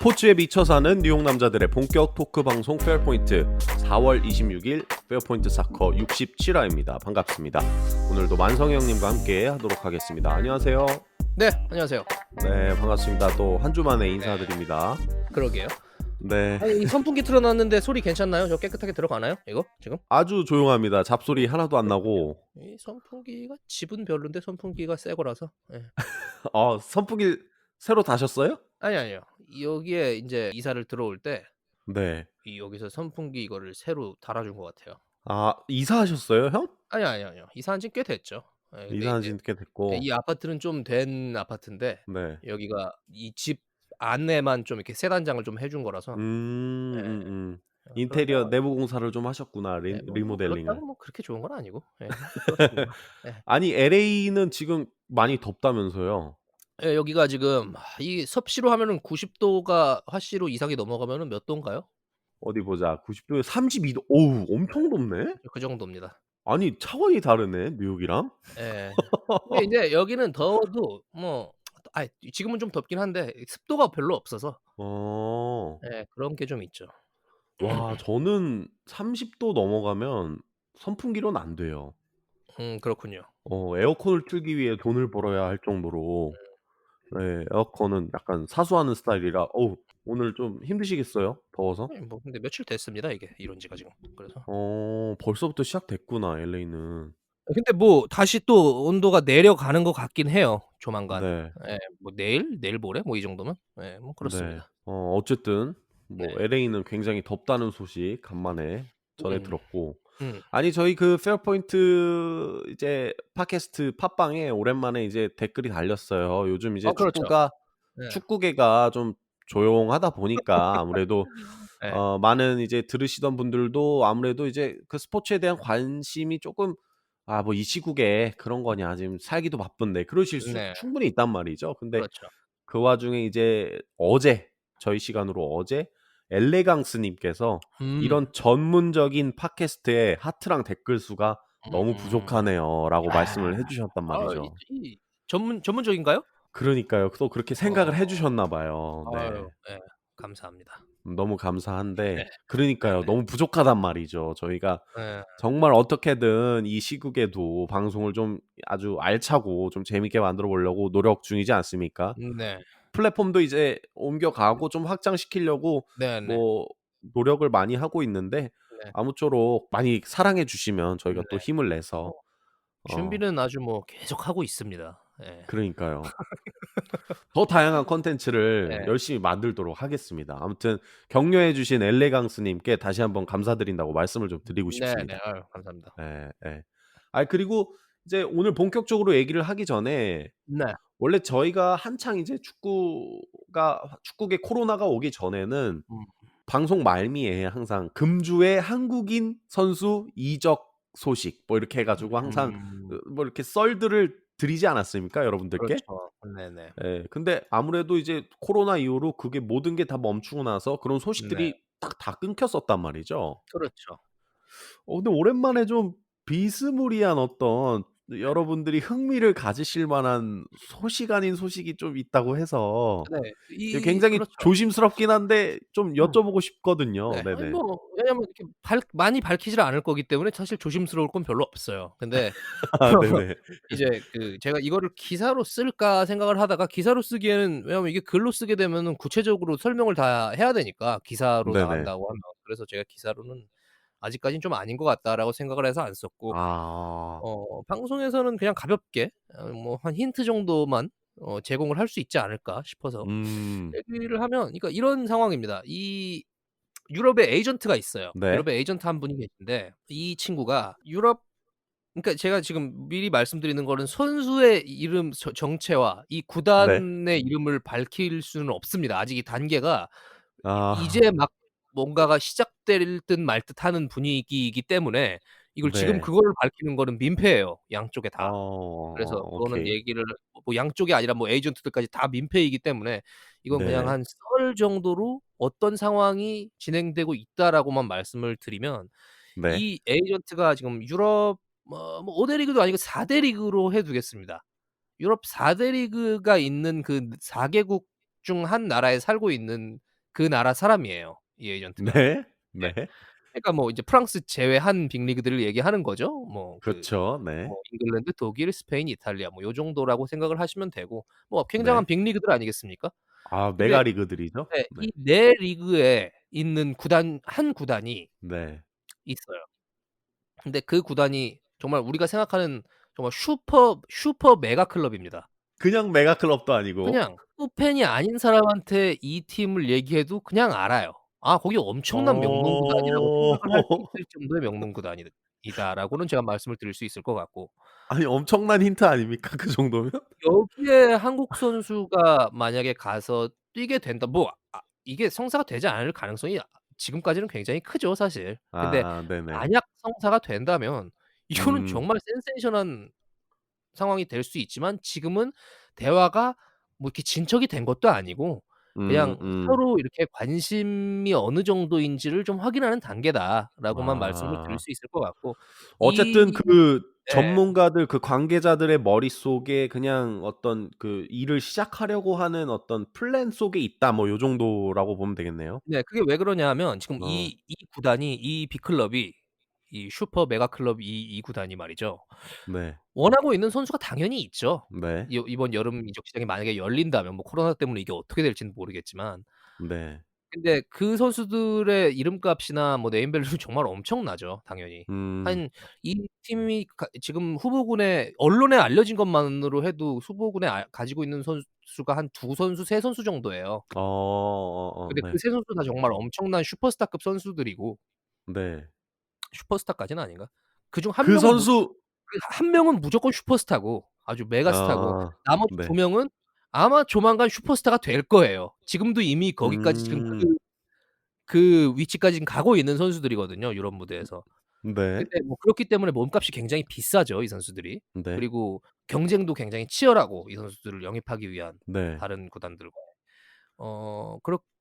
스포츠에 미쳐 사는 뉴욕 남자들의 본격 토크 방송 페어포인트 4월 26일 페어포인트 사커 67화입니다. 반갑습니다. 오늘도 만성희 형님과 함께 하도록 하겠습니다. 안녕하세요. 네, 안녕하세요. 네, 반갑습니다. 또 한 주 만에 인사드립니다. 그러게요. 네, 아니, 이 선풍기 틀어놨는데 소리 괜찮나요? 저 깨끗하게 들어가나요? 이거 지금? 아주 조용합니다. 잡소리 하나도 안 나고. 이 선풍기가 집은 별론데 선풍기가 새 거라서. 예. 선풍기 새로 다셨어요? 아니요. 여기에 이제 이사를 들어올 때 네. 여기서 선풍기 이거를 새로 달아준 것 같아요. 아, 이사하셨어요, 형? 아니요. 이사한 지 꽤 됐죠. 예, 근데 이사한 이제 지 꽤 됐고. 이 아파트는 좀 된 아파트인데 네. 여기가 이 집 안에만 좀 이렇게 새 단장을 좀 해준 거라서. 음, 예. 음, 음. 그렇다고 인테리어 내부 공사를 좀 하셨구나. 예, 리모델링을. 그렇다고 뭐 그렇게 좋은 건 아니고. 예. 그렇습니다. 예. 아니, LA는 지금 많이 덥다면서요? 예, 여기가 지금 이 섭씨로 하면은 90도가 화씨로 이상이 넘어가면은 몇 도인가요? 어디 보자. 90도에 32도. 어우, 엄청 덥네? 그 정도입니다. 아니, 차원이 다르네, 뉴욕이랑. 예. 근데 인제 여기는 더워도 뭐 지금은 좀 덥긴 한데 습도가 별로 없어서 어. 예, 그런 게 좀 있죠. 와, 저는 30도 넘어가면 선풍기로는 안 돼요. 그렇군요. 에어컨을 틀기 위해 돈을 벌어야 할 정도로 네, 에어컨은 약간 사수하는 스타일이라 오늘 좀 힘드시겠어요? 더워서? 아니 뭐 근데 며칠 됐습니다 이게 이런 지가 지금. 그래서 벌써부터 시작됐구나, LA는. 근데 뭐 다시 또 온도가 내려가는 것 같긴 해요 조만간. 네. 예, 뭐 내일 모레 뭐 이 정도면 예, 뭐 네. 그렇습니다. 어쨌든 네. 뭐 LA는 굉장히 덥다는 소식 간만에 전해 음. 들었고 음. 아니 저희 그 페어포인트 이제 팟캐스트 팟빵에 오랜만에 이제 댓글이 달렸어요. 요즘 이제 그렇죠. 축구가 네. 축구계가 좀 조용하다 보니까 아무래도 예. 많은 이제 들으시던 분들도 아무래도 이제 그 스포츠에 대한 관심이 쪼끔 '아 뭐 이 시국에 그런 거냐. 지금 살기도 바쁜데.' 그러실 수 네. 충분히 있단 말이죠. 근데 그렇죠. 그 와중에 이제 어제 저희 시간으로 어제 엘레강스 님께서 음. "이런 전문적인 팟캐스트에 하트랑 댓글 수가 너무 음. 부족하네요."라고 아. 말씀을 해 주셨단 말이죠. 이 전문적인가요? 그러니까요. 또 그렇게 생각을 해 어. 주셨나 봐요. 네. 아유, 예. 감사합니다. 너무 감사한데 네. 그러니까요. 너무 부족하단 말이죠. 저희가 예. 정말 어떻게든 이 시국에도 방송을 좀 아주 알차고 좀 재밌게 만들어 보려고 노력 중이지 않습니까? 네. 플랫폼도 이제 옮겨가고 좀 확장시키려고 네네. 뭐 노력을 많이 하고 있는데 네. 아무쪼록 많이 사랑해 주시면 네. 저희가 또 힘을 뭐 내서 준비는 아주 뭐 계속하고 있습니다. 예. 그러니까요. 더 다양한 콘텐츠를 예. 열심히 만들도록 하겠습니다. 아무튼 격려해 주신 엘레강스 님께 다시 한번 감사드린다고 말씀을 좀 드리고 네네. 싶습니다. 아유, 감사합니다. 예 예. 그리고 이제 오늘 본격적으로 얘기를 하기 전에 네. 원래 저희가 한창 이제 축구계 코로나가 오기 전에는 음. 방송 말미에 항상 금주의 한국인 선수 이적 소식 뭐 이렇게 해 가지고 항상 음. 뭐 이렇게 썰들을 드리지 않았습니까, 여러분들께? 그렇죠. 네네. 예. 근데 아무래도 이제 코로나 이후로 그게 모든 게 다 멈추고 나서 그런 네. 소식들이 딱 다 끊겼었단 말이죠. 그렇죠. 근데 오랜만에 좀 비스무리한 어떤 여러분들이 흥미를 가지실 만한 소식 아닌 소식이 좀 있다고 해서 네. 굉장히 그렇죠. 조심스럽긴 한데 좀 음. 여쭤보고 싶거든요. 네. 아니 네네. 뭐 왜냐면 이렇게 많이 밝히지를 않을 거기 때문에 사실 조심스러울 건 별로 없어요. 근데 네네. 이제 제가 '이거를 기사로 쓸까?' 생각을 하다가 기사로 쓰기에는 왜냐하면 이게 글로 쓰게 되면은 구체적으로 설명을 다 해야 되니까 기사로 네네. 나간다고 하면. 그래서 제가 '기사로는 아직까지는 좀 아닌 것 같다.'라고 생각을 해서 안 썼고 아. 방송에서는 그냥 가볍게 뭐 한 힌트 정도만 제공을 할 수 있지 않을까 싶어서 음. 얘기를 하면 그러니까 이런 상황입니다. 이 유럽에 에이전트가 있어요. 네. 유럽에 에이전트 한 분이 계신데 이 친구가 유럽 그러니까 제가 지금 미리 말씀드리는 거는 선수의 이름 정체와 이 네. 구단의 이름을 밝힐 수는 없습니다. 아직 이 단계가 아. 이제 막 뭔가가 시작될 듯 말 듯하는 분위기이기 때문에 이걸 지금 네. 그거를 밝히는 거는 민폐예요, 양쪽에 다. 그래서 그거는 오케이. 얘기를 뭐 양쪽이 아니라 뭐 에이전트들까지 다 민폐이기 때문에 이건 그냥 네. 한 썰 정도로 "어떤 상황이 진행되고 있다."라고만 말씀을 드리면 네. 이 에이전트가 지금 유럽 뭐 5대 리그도 아니고 4대 리그로 해 두겠습니다. 유럽 4대 리그가 있는 그 4 개국 중 한 나라에 살고 있는 그 나라 사람이에요, 이 에이전트가. 네. 네. 네. 그러니까 뭐 이제 프랑스 제외한 빅리그들을 얘기하는 거죠. 뭐 그렇죠. 네. 잉글랜드, 독일, 스페인, 이탈리아 뭐 요 정도라고 생각을 하시면 되고 뭐 굉장한 네. 빅리그들 아니겠습니까? 아 근데 메가리그들이죠? 네 네. 이 네 리그에 있는 구단 한 구단이 네. 있어요. 근데 그 구단이 정말 우리가 생각하는 정말 슈퍼 메가 클럽입니다. 그냥 메가 클럽도 아니고. 그냥 super팬이 아닌 사람한테 이 팀을 얘기해도 그냥 알아요. '아 거기 엄청난 명문 구단이라고 어. 생각을 할 수 있을 정도의 명문 구단이다.'라고는 제가 말씀을 드릴 수 있을 것 같고 아니 엄청난 힌트 아닙니까? 그 정도면? 여기에 한국 선수가 만약에 가서 뛰게 된다 뭐 이게 성사가 되지 않을 가능성이 지금까지는 굉장히 크죠 사실. 근데 아 네네. 만약 성사가 된다면 이거는 음. 정말 센세이션한 상황이 될 수 있지만 지금은 대화가 뭐 이렇게 진척이 된 것도 아니고 그냥 음. 서로 이렇게 관심이 어느 정도인지를 좀 확인하는 단계다라고만 말씀을 드릴 아. 수 있을 것 같고 어쨌든 이 그 네. 전문가들 그 관계자들의 머릿속에 그냥 어떤 그 일을 시작하려고 하는 어떤 플랜 속에 있다 뭐 요 정도라고 보면 되겠네요. 네. 그게 왜 그러냐 하면 지금 어 이 구단이 이 빅클럽이 이 슈퍼 메가 클럽 이 구단이 말이죠. 네. 원하고 있는 선수가 당연히 있죠. 네. 이번 여름 이적 시장이 만약에 열린다면 뭐 코로나 때문에 이게 어떻게 될지는 모르겠지만 네. 근데 그 선수들의 이름값이나 뭐 네임밸류는 정말 엄청나죠 당연히. 음. 한 이 팀이 지금 후보군에 언론에 알려진 것만으로 해도 후보군에 가지고 있는 선수가 한 두 선수, 세 선수 정도예요. 근데 그 네. 세 선수 다 정말 엄청난 슈퍼스타급 선수들이고 네. 슈퍼스타까지는 아닌가? 그중 그 선수 한 명은 무조건 슈퍼스타고 아주 메가스타고 아 나머지 두 네. 명은 아마 조만간 슈퍼스타가 될 거예요. 지금도 이미 거기까지 지금 음. 그 위치까지 지금 가고 있는 선수들이거든요, 유럽 무대에서. 네. 근데 뭐 그렇기 때문에 몸값이 굉장히 비싸죠, 이 선수들이. 네. 그리고 경쟁도 굉장히 치열하고 이 선수들을 영입하기 위한 네. 다른 구단들과.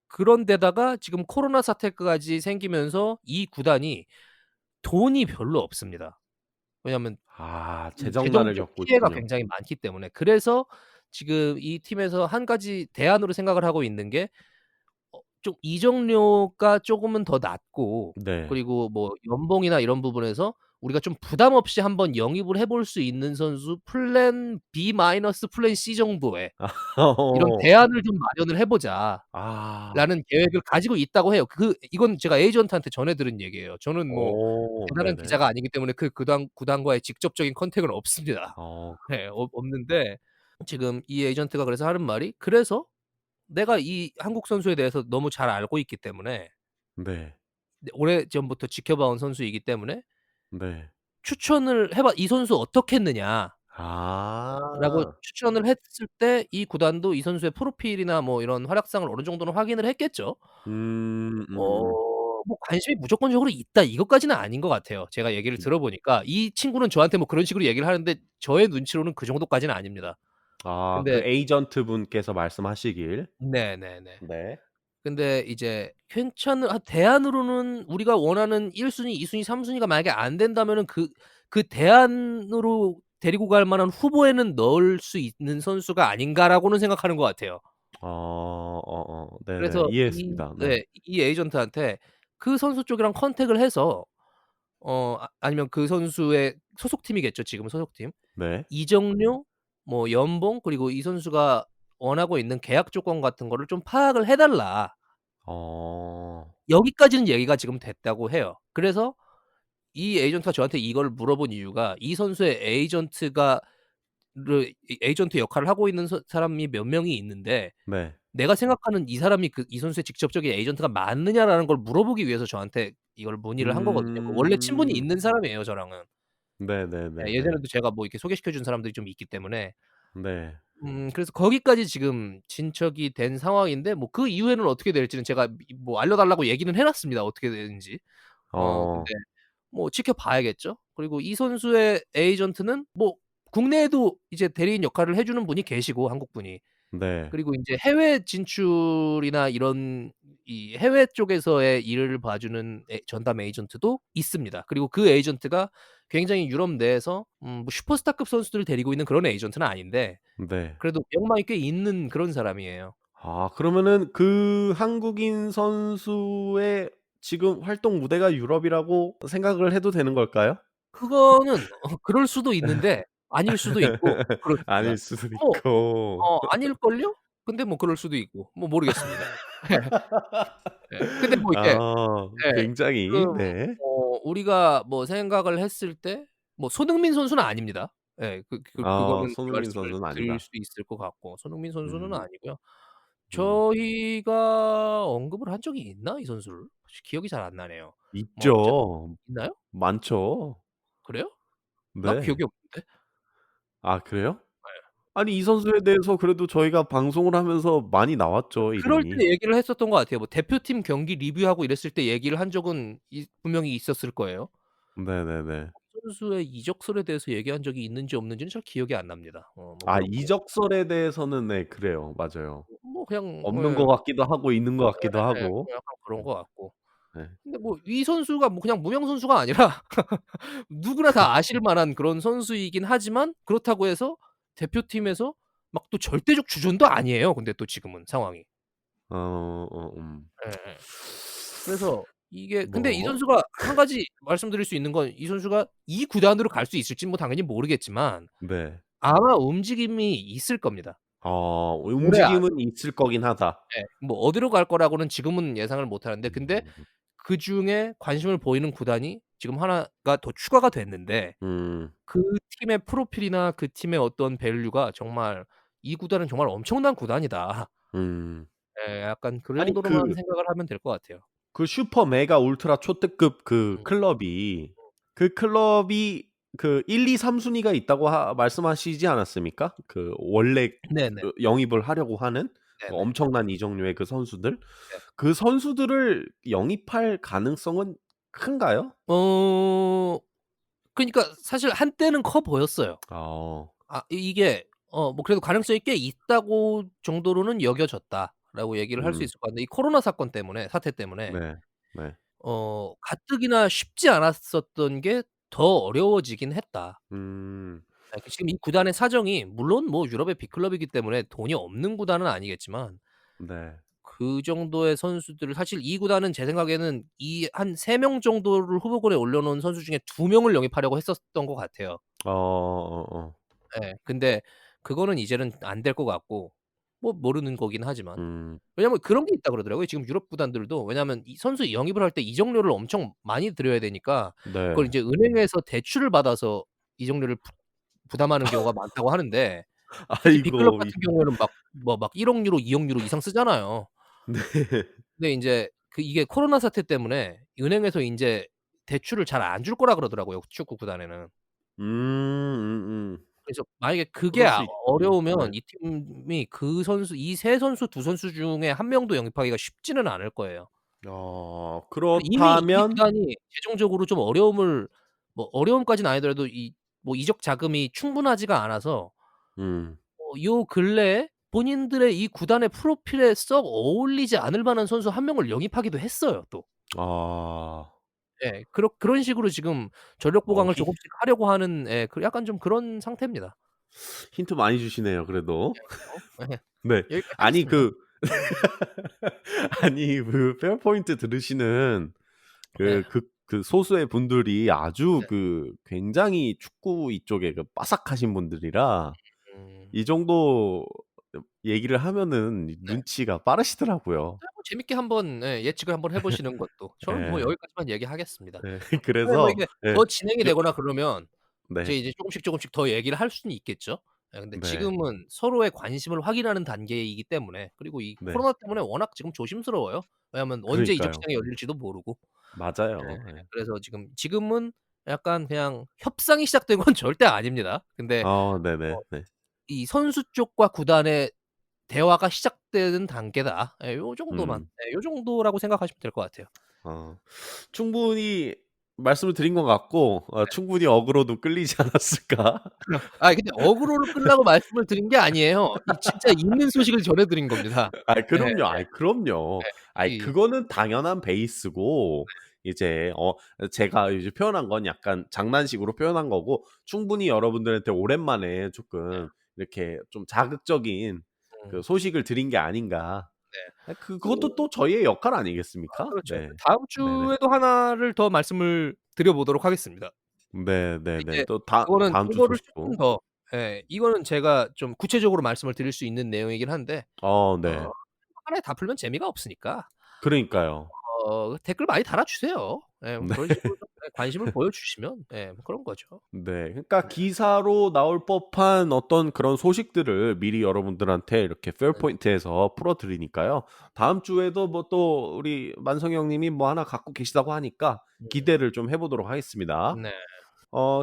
그런 데다가 지금 코로나 사태까지 생기면서 이 구단이 돈이 별로 없습니다. 왜냐하면 아 이 재정난을 재정적 겪고 피해가 있군요. 굉장히 많기 때문에. 그래서 지금 이 팀에서 한 가지 대안으로 생각을 하고 있는 게 좀 이적료가 조금은 더 낮고 네. 그리고 뭐 연봉이나 이런 부분에서 우리가 좀 부담 없이 한번 영입을 해볼 수 있는 선수 플랜 B 마이너스 플랜 C 정도의 이런 어. 대안을 좀 마련을 해 보자라는 아. 계획을 가지고 있다고 해요. 이건 제가 에이전트한테 전해 들은 얘기예요. 저는 뭐 대단한 네네. 기자가 아니기 때문에 그 구단과의 직접적인 컨택은 없습니다. 어 네. 없는데 지금 이 에이전트가 그래서 하는 말이 "그래서 내가 이 한국 선수에 대해서 너무 잘 알고 있기 때문에 네. 오래전부터 지켜봐 온 선수이기 때문에 네. 추천을 해 봐. 이 선수 어떻겠느냐?"라고 아. 추천을 했을 때 이 구단도 이 선수의 프로필이나 뭐 이런 활약상을 어느 정도는 확인을 했겠죠. 음음. 뭐 관심이 무조건적으로 있다 이것까지는 아닌 것 같아요. 제가 얘기를 들어보니까 이 친구는 저한테 뭐 그런 식으로 얘기를 하는데 저의 눈치로는 그 정도까지는 아닙니다. 아 그 근데 에이전트 분께서 말씀하시길. 네네네. 네. 근데 이제 대안으로는 우리가 원하는 1 순위, 2 순위, 3 순위가 만약에 안 된다면은 그 대안으로 데리고 갈 만한 후보에는 넣을 수 있는 선수가 아닌가라고는 생각하는 것 같아요. 네네. 그래서 이해했습니다. 네. 이 에이전트한테 그 선수 쪽이랑 컨택을 해서 아니면 그 선수의 소속팀이겠죠, 지금은 소속팀. 네. 이적료, 뭐 연봉 그리고 이 선수가 원하고 있는 계약 조건 같은 거를 좀 파악을 해 달라. 어. 여기까지는 얘기가 지금 됐다고 해요. 그래서 이 에이전트가 저한테 이걸 물어본 이유가 이 선수의 에이전트 역할을 하고 있는 사람이 몇 명이 있는데 네. 내가 생각하는 이 사람이 이 선수의 직접적인 에이전트가 맞느냐라는 걸 물어보기 위해서 저한테 이걸 문의를 한 거거든요. 원래 친분이 음. 있는 사람이에요, 저랑은. 예 네네네네. 예전에도 제가 뭐 이렇게 소개시켜 준 사람들이 좀 있기 때문에 네. 그래서 거기까지 지금 진척이 된 상황인데 뭐 그 이후에는 어떻게 될지는 제가 뭐 알려 달라고 얘기는 해 놨습니다, 어떻게 되는지. 근데 어. 뭐 지켜봐야겠죠. 그리고 이 선수의 에이전트는 뭐 국내에도 이제 대리인 역할을 해 주는 분이 계시고 한국 분이. 네. 그리고 인제 해외 진출이나 이런 이 해외 쪽에서의 일을 봐주는 전담 에이전트도 있습니다. 그리고 그 에이전트가 굉장히 유럽 내에서 뭐 슈퍼스타급 선수들을 데리고 있는 그런 에이전트는 아닌데 네. 그래도 명망이 꽤 있는 그런 사람이에요. 아 그러면은 그 한국인 선수의 지금 활동 무대가 유럽이라고 생각을 해도 되는 걸까요? 그거는 그럴 수도 있는데 아닐 수도 있고 그렇습니다. 아닐 수도 뭐 있고. 아닐걸요? 근데 뭐 그럴 수도 있고 뭐 모르겠습니다. 예. 근데 뭐 이게 아 예. 굉장히 지금 네. 우리가 뭐 생각을 했을 때 뭐 손흥민 선수는 아닙니다. 예. 아 그거는 손흥민 말씀을 선수는 드릴 아니다. 수 있을 것 같고 손흥민 선수는 음. 아니고요. 음. 저희가 언급을 한 적이 있나 이 선수를? 혹시 기억이 잘 안 나네요. 뭐 어쨌든 있죠. 있나요? 많죠. 그래요? 난 네. 기억이 없는데. 아 그래요? 예. 아니 이 선수에 대해서 그래도 저희가 방송을 하면서 많이 나왔죠, 그럴 이름이. 때 얘기를 했었던 것 같아요. 뭐 대표팀 경기 리뷰하고 이랬을 때 얘기를 한 적은 분명히 있었을 거예요. 네네네. 선수의 이적설에 대해서 얘기한 적이 있는지 없는지는 잘 기억이 안 납니다. 뭐 아 그렇고. 이적설에 대해서는 네 그래요. 맞아요. 뭐 그냥 없는 것 예. 같기도 하고 있는 것 같기도 예. 하고. 뭐 약간 그런 네. 것 같고. 네. 근데 뭐 이 선수가 뭐 그냥 무명 선수가 아니라 누구나 다 아실 만한 그런 선수이긴 하지만 그렇다고 해서 대표팀에서 막 또 절대적 주전도 아니에요. 근데 또 지금은 상황이. 어 예예. 그래서 이게 근데 이 뭐 선수가 한 가지 말씀드릴 수 있는 건 이 선수가 이 구단으로 갈 수 있을지는 뭐 당연히 모르겠지만 네. 아마 움직임이 있을 겁니다. 올해 안에. 움직임은 있을 거긴 하다. 예. 뭐 어디로 갈 거라고는 지금은 예상을 못 하는데 근데 음. 그중에 관심을 보이는 구단이 지금 하나가 더 추가가 됐는데 음. 그 팀의 프로필이나 그 팀의 어떤 밸류가 정말 '이 구단은 정말 엄청난 구단이다.' 음. 예 약간 그 아니 정도로만 생각을 하면 될 것 같아요. 그 슈퍼 메가 울트라 초특급 음. 그 클럽이 그 1-2-3 순위가 있다고 말씀하시지 않았습니까? 그 원래 네네. 그 영입을 하려고 하는 그 네네. 엄청난 이적료의 그 선수들. 네. 그 선수들을 영입할 가능성은 큰가요? 그러니까 사실 한때는 커 보였어요. 어. 이게 뭐 그래도 가능성이 꽤 있다고 정도로는 여겨졌다라고 얘기를 할 수 음. 있을 것 같은데 이 코로나 사건 때문에 사태 때문에 네. 네. 가뜩이나 쉽지 않았었던 게 더 어려워지긴 했다. 음. 지금 이 구단의 사정이 물론 뭐 유럽의 빅클럽이기 때문에 돈이 없는 구단은 아니겠지만 네. 그 정도의 선수들을 사실 이 구단은 제 생각에는 이 한 3명 정도를 후보군에 올려 놓은 선수 중에 2 명을 영입하려고 했었던 것 같아요. 어어어. 예. 근데 그거는 이제는 안 될 것 같고 뭐 모르는 거긴 하지만. 음. 왜냐면 그런 게 있다 그러더라고요. 지금 유럽 구단들도 왜냐하면 이 선수 영입을 할 때 이적료를 엄청 많이 들여야 되니까 그걸 네. 인제 은행에서 대출을 받아서 이적료를 부담하는 경우가 많다고 하는데 특히 빅클럽 아이고 이 같은 경우에는 막 1억 유로, 2억 유로 이상 쓰잖아요. 네. 근데 인제 이게 코로나 사태 때문에 은행에서 인제 대출을 잘 안 줄 거라 그러더라고요, 축구 구단에는. 그래서 만약에 그게 그럴 수 있죠. 네. 어려우면 이 팀이 그 선수 이 세 선수, 두 선수 중에 한 명도 영입하기가 쉽지는 않을 거예요. 이미 이 그렇다면 구단이 재정적으로 좀 어려움을 뭐 어려움까지는 아니더라도 뭐 이적 자금이 충분하지가 않아서 음. 요 근래에 본인들의 이 구단의 프로필에 썩 어울리지 않을 만한 선수 한 명을 영입하기도 했어요 또. 아. 예. 그런 식으로 지금 전력 어 보강을 히 조금씩 하려고 하는 약간 좀 그런 상태입니다. 힌트 많이 주시네요 그래도. 예. 네. 여기까지 아니 하겠습니다. 아니 그 페어포인트 들으시는 예. 그 소수의 분들이 아주 네. 굉장히 축구 이쪽에 빠삭하신 분들이라 음. 이 정도 얘기를 하면은 네. 눈치가 빠르시더라고요. 뭐 재밌게 한번 예측을 한번 해 보시는 것도 저는 뭐 예. 여기까지만 얘기하겠습니다. 예. 근데 뭐 그래서 이게 예. 더 진행이 저 되거나 그러면 네. 이제 조금씩 더 얘기를 할 수는 있겠죠. 근데 네. 지금은 서로의 관심을 확인하는 단계이기 때문에 그리고 이 네. 코로나 때문에 워낙 지금 조심스러워요. 왜냐하면 언제 이적 그러니까요. 시장이 열릴지도 모르고. 맞아요. 예. 그래서 지금은 약간 그냥 협상이 시작된 건 절대 아닙니다. 근데 어 네네. 네. 이 선수 쪽과 구단의 대화가 시작되는 단계다. 요 정도만. 음. 요 정도라고 생각하시면 될 것 같아요. 어. 충분히 말씀을 드린 것 같고 충분히 어그로도 끌리지 않았을까. 근데 어그로를 끌라고 말씀을 드린 게 아니에요. 이 진짜 있는 소식을 전해 드린 겁니다. 예. 그럼요. 그럼요. 이 그거는 당연한 베이스고 이제 제가 이제 표현한 건 약간 장난식으로 표현한 거고 충분히 여러분들한테 오랜만에 쪼끔 이렇게 좀 자극적인 그 소식을 드린 게 아닌가. 네. 그것도 또 저희의 역할 아니겠습니까? 그렇죠. 네. 다음 네네. 주에도 하나를 더 말씀을 드려 보도록 하겠습니다. 네네네. 이제 또 다음 주 그거를 쪼끔 소식도. 더 이거는 제가 좀 구체적으로 말씀을 드릴 수 있는 내용이긴 한데 어 네. 하나에 다 풀면 재미가 없으니까 그러니까요. 댓글 많이 달아 주세요. 뭐 네. 그런 식으로 좀 관심을 보여주시면 뭐 그런 거죠. 네. 그러니까 네. 기사로 나올 법한 어떤 그런 소식들을 미리 여러분들한테 이렇게 페어 네. 포인트에서 풀어 드리니까요. 다음 주에도 뭐 또 우리 만성이 형님이 뭐 하나 갖고 계시다고 하니까 기대를 좀 해 보도록 하겠습니다. 네.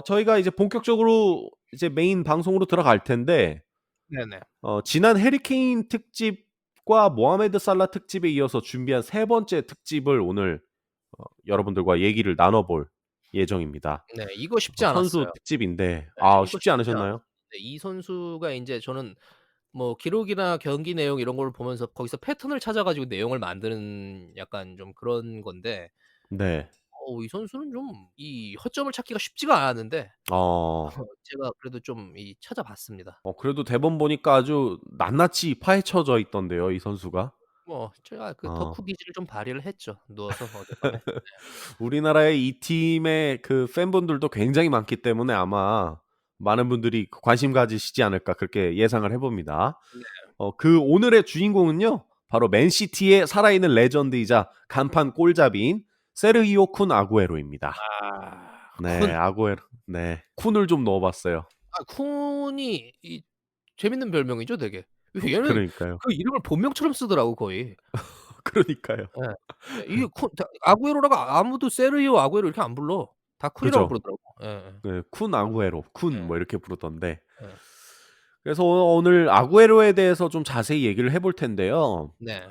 저희가 이제 본격적으로 이제 메인 방송으로 들어갈 텐데 네네. 지난 해리 케인 특집과 모하메드 살라 특집에 이어서 준비한 세 번째 특집을 오늘 여러분들과 얘기를 나눠 볼 예정입니다. 네. 이거 쉽지 선수 않았어요. 특집인데 네. 이거 쉽지 쉽지 않았어요. 않으셨나요? 네. 이 선수가 인제 저는 뭐 기록이나 경기 내용 이런 걸 보면서 거기서 패턴을 찾아 가지고 내용을 만드는 약간 좀 그런 건데 네. 이 선수는 좀 이 허점을 찾기가 쉽지가 않았는데 어. 제가 그래도 좀 찾아봤습니다. 그래도 대본 보니까 아주 낱낱이 파헤쳐져 있던데요, 이 선수가. 뭐 제가 그 어. 덕후 기질을 좀 발휘를 했죠, 누워서 어젯밤에. 우리나라의 이 팀의 그 팬분들도 굉장히 많기 때문에 아마 많은 분들이 관심 가지시지 않을까 그렇게 예상을 해 봅니다. 네. 그 오늘의 주인공은요. 바로 맨시티의 살아있는 레전드이자 간판 골잡이인 세르히오 쿤 아구에로입니다. 네, 쿤. 아구에로. 네. 쿤을 좀 넣어 봤어요. 쿤이 재밌는 별명이죠, 되게. 얘는 그러니까요. 그 이름을 본명처럼 쓰더라고 거의. 그러니까요. 예. 이게 쿤 아구에로라고 아무도 세르히오 아구에로 이렇게 안 불러. 다 쿤이라고 그죠. 부르더라고. 예예. 네. 쿤 아구에로. 쿤 예. 뭐 이렇게 부르던데. 예. 그래서 오늘 아구에로에 대해서 좀 자세히 얘기를 해볼 텐데요. 네.